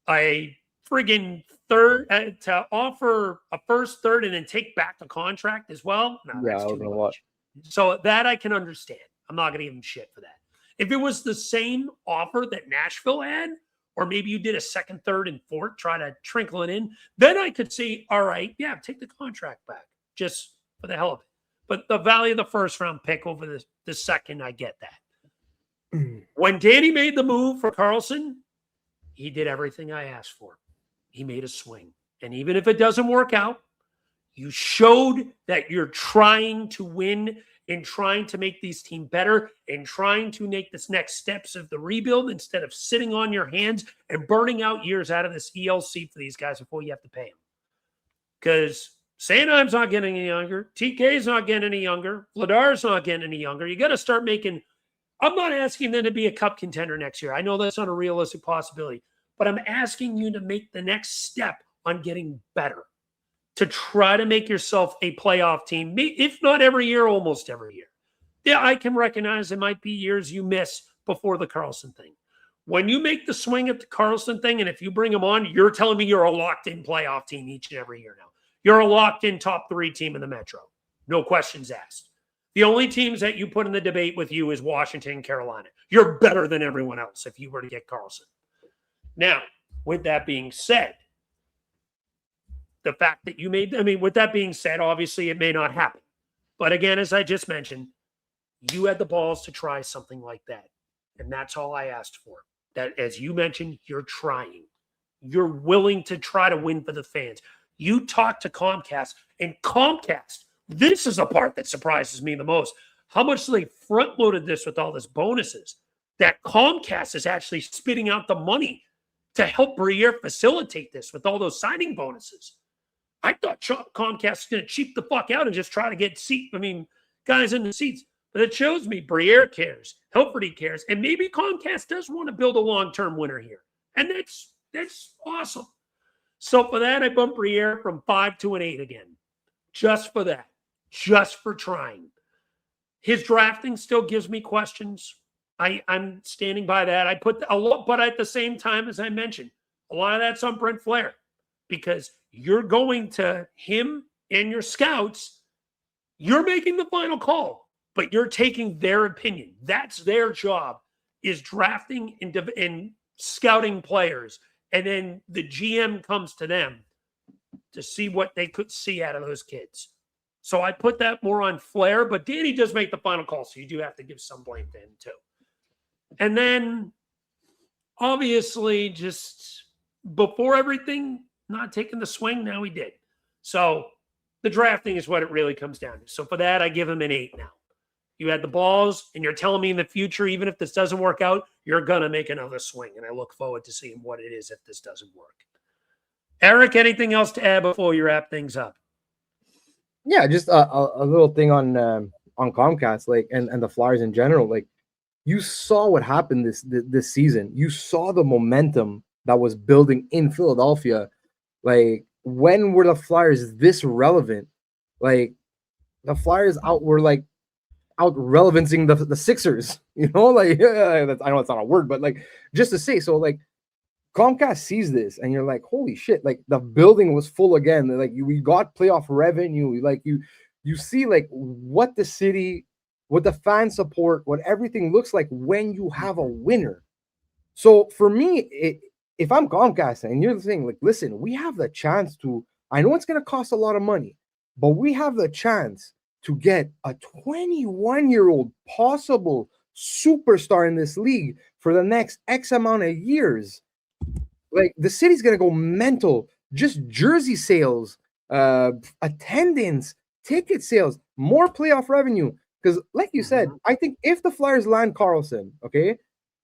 A friggin' third to offer a first, third, and then take back the contract as well. No, that's too much. So that I can understand. I'm not going to give him shit for that. If it was the same offer that Nashville had, or maybe you did a second, third, and fourth, try to trickle it in, then I could see, all right, yeah, take the contract back just for the hell of it. But the value of the first round pick over the second, I get that. When Danny made the move for Carlsson, he did everything I asked for. He made a swing. And even if it doesn't work out, you showed that you're trying to win and trying to make these teams better and trying to make this next steps of the rebuild instead of sitting on your hands and burning out years out of this ELC for these guys before you have to pay them. Because Sanheim's not getting any younger. TK's not getting any younger. Vladar's not getting any younger. You got to start making – I'm not asking them to be a cup contender next year. I know that's not a realistic possibility. But I'm asking you to make the next step on getting better, to try to make yourself a playoff team, if not every year, almost every year. Yeah, I can recognize there might be years you miss before the Carlsson thing. When you make the swing at the Carlsson thing, and if you bring him on, you're telling me you're a locked-in playoff team each and every year now. You're a locked-in top 3 team in the Metro. No questions asked. The only teams that you put in the debate with you is Washington and Carolina. You're better than everyone else if you were to get Carlsson. Now, with that being said, the fact that you made, with that being said, obviously it may not happen. But again, as I just mentioned, you had the balls to try something like that. And that's all I asked for. That, as you mentioned, you're trying. You're willing to try to win for the fans. You talked to Comcast, and Comcast, this is the part that surprises me the most. How much they front-loaded this with all this bonuses, that Comcast is actually spitting out the money to help Briere facilitate this with all those signing bonuses. I thought Comcast was going to cheap the fuck out and just try to get guys in the seats. But it shows me Briere cares, Helferty cares, and maybe Comcast does want to build a long-term winner here. And that's awesome. So for that, I bumped Briere from 5 to an 8 again. Just for that. Just for trying. His drafting still gives me questions. I'm standing by that. I put a lot, but at the same time, as I mentioned, a lot of that's on Brent Flair because you're going to him and your scouts. You're making the final call, but you're taking their opinion. That's their job, is drafting and scouting players. And then the GM comes to them to see what they could see out of those kids. So I put that more on Flair, but Danny does make the final call, so you do have to give some blame to him too. And then, obviously, just before everything, not taking the swing, now he did. So the drafting is what it really comes down to. So for that, I give him an 8 now. You had the balls, and you're telling me in the future, even if this doesn't work out, you're going to make another swing. And I look forward to seeing what it is if this doesn't work. Eric, anything else to add before you wrap things up? Yeah, just a little thing on Comcast, and the Flyers in general. You saw what happened this season. You saw the momentum that was building in Philadelphia. When were the Flyers this relevant? The Flyers were out relevancing the Sixers. I know it's not a word, but just to say. So Comcast sees this, and you're like, holy shit! The building was full again. We got playoff revenue. You see what the city, what the fan support, what everything looks like when you have a winner. So for me, if I'm Comcast and you're saying listen, we have the chance to. I know it's going to cost a lot of money, but we have the chance to get a 21-year-old possible superstar in this league for the next X amount of years. The city's going to go mental. Just jersey sales, attendance, ticket sales, more playoff revenue. Because like you said, I think if the Flyers land Carlsson, okay,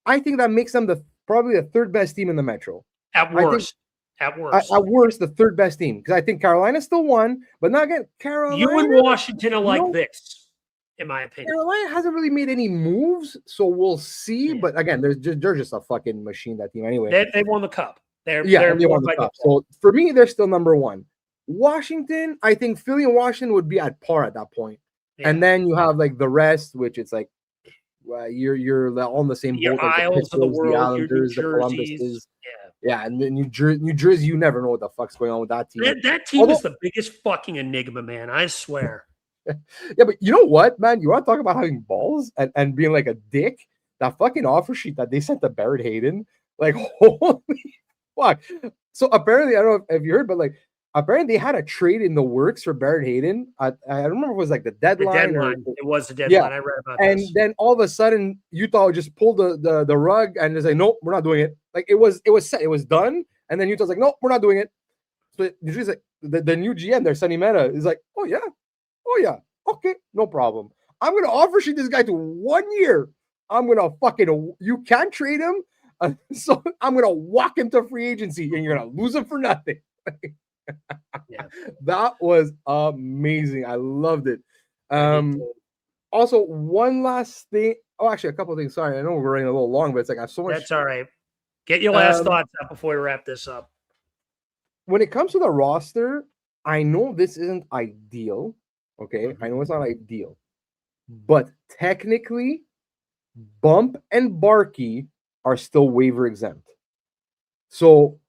I think that makes them probably the third best team in the Metro. At worst. At worst, the third best team. Because I think Carolina's still one, but not again. Carolina. You and Washington are like this, in my opinion. Carolina hasn't really made any moves, so we'll see. Yeah. But again, they're just a fucking machine, that team anyway. They won the cup. They're they more won the by cup. default. So for me, they're still number one. Washington, I think Philly and Washington would be at par at that point. Yeah. And then you have like the rest, which it's like you're all on the same Your boat. Like Isles of the world, your New Islanders, the Jerseys. Columbuses. Yeah. And then New Jersey, you never know what the fuck's going on with that team. That team is the biggest fucking enigma, man. I swear. Yeah, but you know what, man? You want to talk about having balls and being like a dick? That fucking offer sheet that they sent to Barrett Hayden, like, holy fuck. So apparently, I don't know if you heard, but like, apparently they had a trade in the works for Barrett Hayden. I don't remember if it was like the deadline. It was the deadline. Yeah. I read about and this. Then all of a sudden, Utah just pulled the rug and is like, nope, we're not doing it. Like it was set, it was done. And then Utah's like, nope, we're not doing it. So she's like, the new GM there, Sonny Mehta, is like, oh yeah, okay, no problem. I'm gonna offer sheet this guy to 1 year. I'm gonna you can't trade him. So I'm gonna walk him to free agency and you're gonna lose him for nothing. Yeah. That was amazing. I loved it. Also, one last thing. Oh, actually, a couple of things. Sorry, I know we're running a little long, but it's like I have so much. That's all right. Get your last thoughts out before we wrap this up. When it comes to the roster, I know this isn't ideal. Okay, I know it's not ideal, but technically, Bump and Barkey are still waiver exempt. So,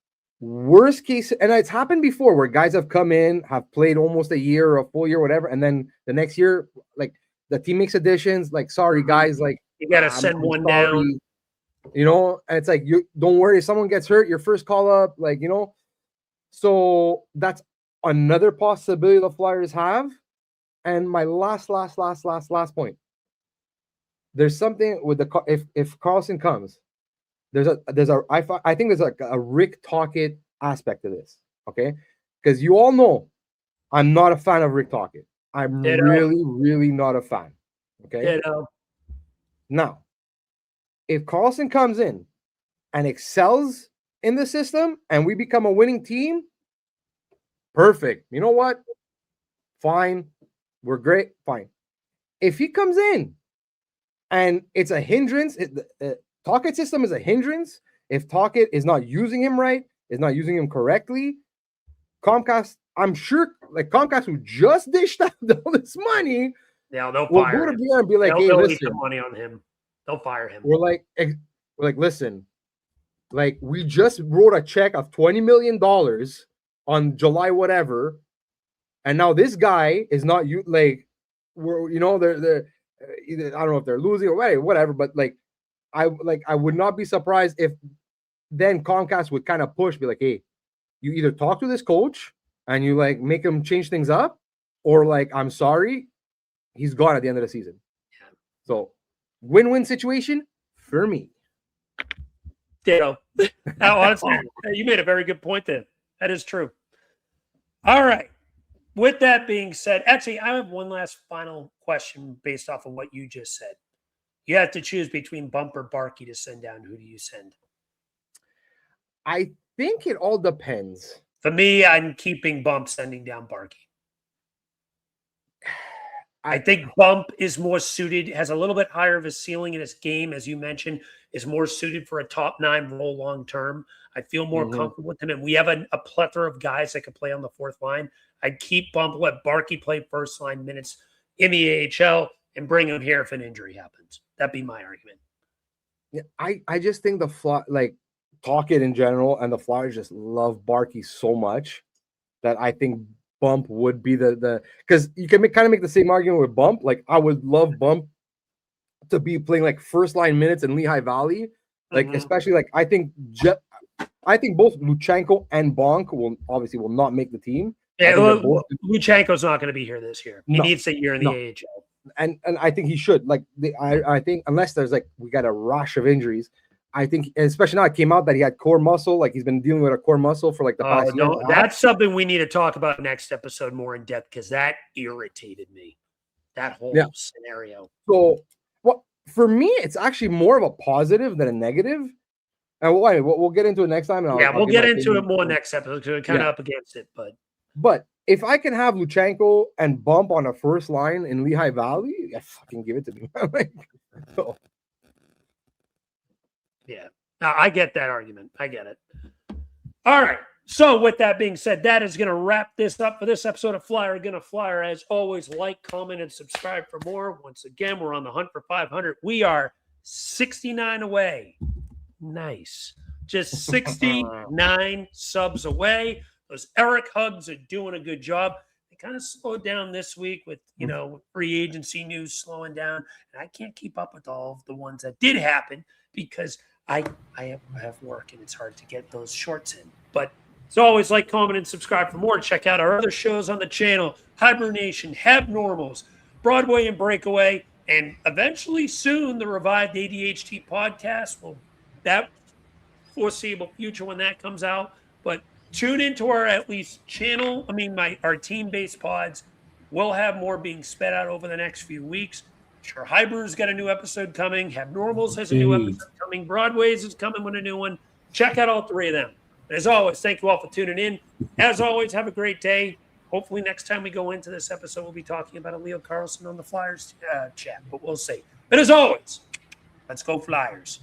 worst case, and it's happened before where guys have come in, have played almost a year or a full year, whatever, and then the next year, like the team makes additions, like sorry guys, like you gotta send one down. You know, and it's like you don't worry if someone gets hurt, your first call up, like you know. So that's another possibility the Flyers have. And my last point. There's something with if Carlsson comes, I think there's like a Rick Tocchet aspect to this, okay? Because you all know I'm not a fan of Rick Tocchet. I'm really not a fan. Okay. Now, if Carlsson comes in and excels in the system and we become a winning team, perfect. You know what? Fine. We're great. Fine. If he comes in and it's a hindrance, the Tocchet system is a hindrance. If Tocchet is not using him right, is not using him correctly, Comcast, I'm sure, like Comcast who just dished out all this money, they'll will fire go to him. Briere and be like, hey, they'll listen, eat the money on him. They'll fire him. We're like, listen, like we just wrote a check of $20 million on July whatever, and now this guy is not you. Like, we're they're either, I don't know if they're losing or whatever, but like I would not be surprised if then Comcast would kind of push, be like, hey, you either talk to this coach and you like make him change things up, or like I'm sorry, he's gone at the end of the season. Yeah. So win-win situation for me. Ditto. Honestly, you made a very good point there. That is true. All right. With that being said, actually, I have one last final question based off of what you just said. You have to choose between Bump or Barkey to send down. Who do you send? I think it all depends. For me, I'm keeping Bump, sending down Barkey. I think Bump is more suited, has a little bit higher of a ceiling in his game, as you mentioned, is more suited for a top 9 role long term. I feel more comfortable with him. And we have a plethora of guys that could play on the fourth line. I'd keep Bump, let Barkey play first line minutes in the AHL, and bring him here if an injury happens. That'd be my argument. Yeah, I just think Tocchet in general and the Flyers just love Barkey so much that I think Bump would be because you can kind of make the same argument with Bump. Like I would love Bump to be playing like first line minutes in Lehigh Valley, like especially like I think both Luchenko and Bonk will not make the team. Yeah, Luchenko's not going to be here this year. He needs a year in the AHL, and I think he should. Like I think unless there's like we got a rush of injuries. I think, especially now it came out that he had core muscle, like he's been dealing with a core muscle for like the past year. That's something we need to talk about next episode more in depth because that irritated me. That whole scenario. So, for me, it's actually more of a positive than a negative. And we'll get into it next time. We'll get into it more next episode because we're kind of up against it. But if I can have Luchenko and Bump on a first line in Lehigh Valley, fucking give it to me. Yeah. Now, I get that argument. I get it. All right. So with that being said, that is going to wrap this up for this episode of Flyer Gonna Flyer. As always, like, comment, and subscribe for more. Once again, we're on the hunt for 500. We are 69 away. Nice. Just 69 subs away. Those Eric hugs are doing a good job. They kind of slowed down this week with, free agency news slowing down. And I can't keep up with all of the ones that did happen because I have work and it's hard to get those shorts in. But as always, like, comment, and subscribe for more. Check out our other shows on the channel, Hibernation, Abnormals, Broadway and Breakaway, and eventually soon the revived ADHD podcast. Well, that foreseeable future when that comes out. But tune into our at least channel. Our team-based pods. We'll have more being sped out over the next few weeks. Sure, Hyber's got a new episode coming. Abnormals has a new episode coming. Broadway's is coming with a new one. Check out all three of them. And as always, thank you all for tuning in. As always, have a great day. Hopefully next time we go into this episode, we'll be talking about a Leo Carlsson on the Flyers chat, but we'll see. But as always, let's go Flyers.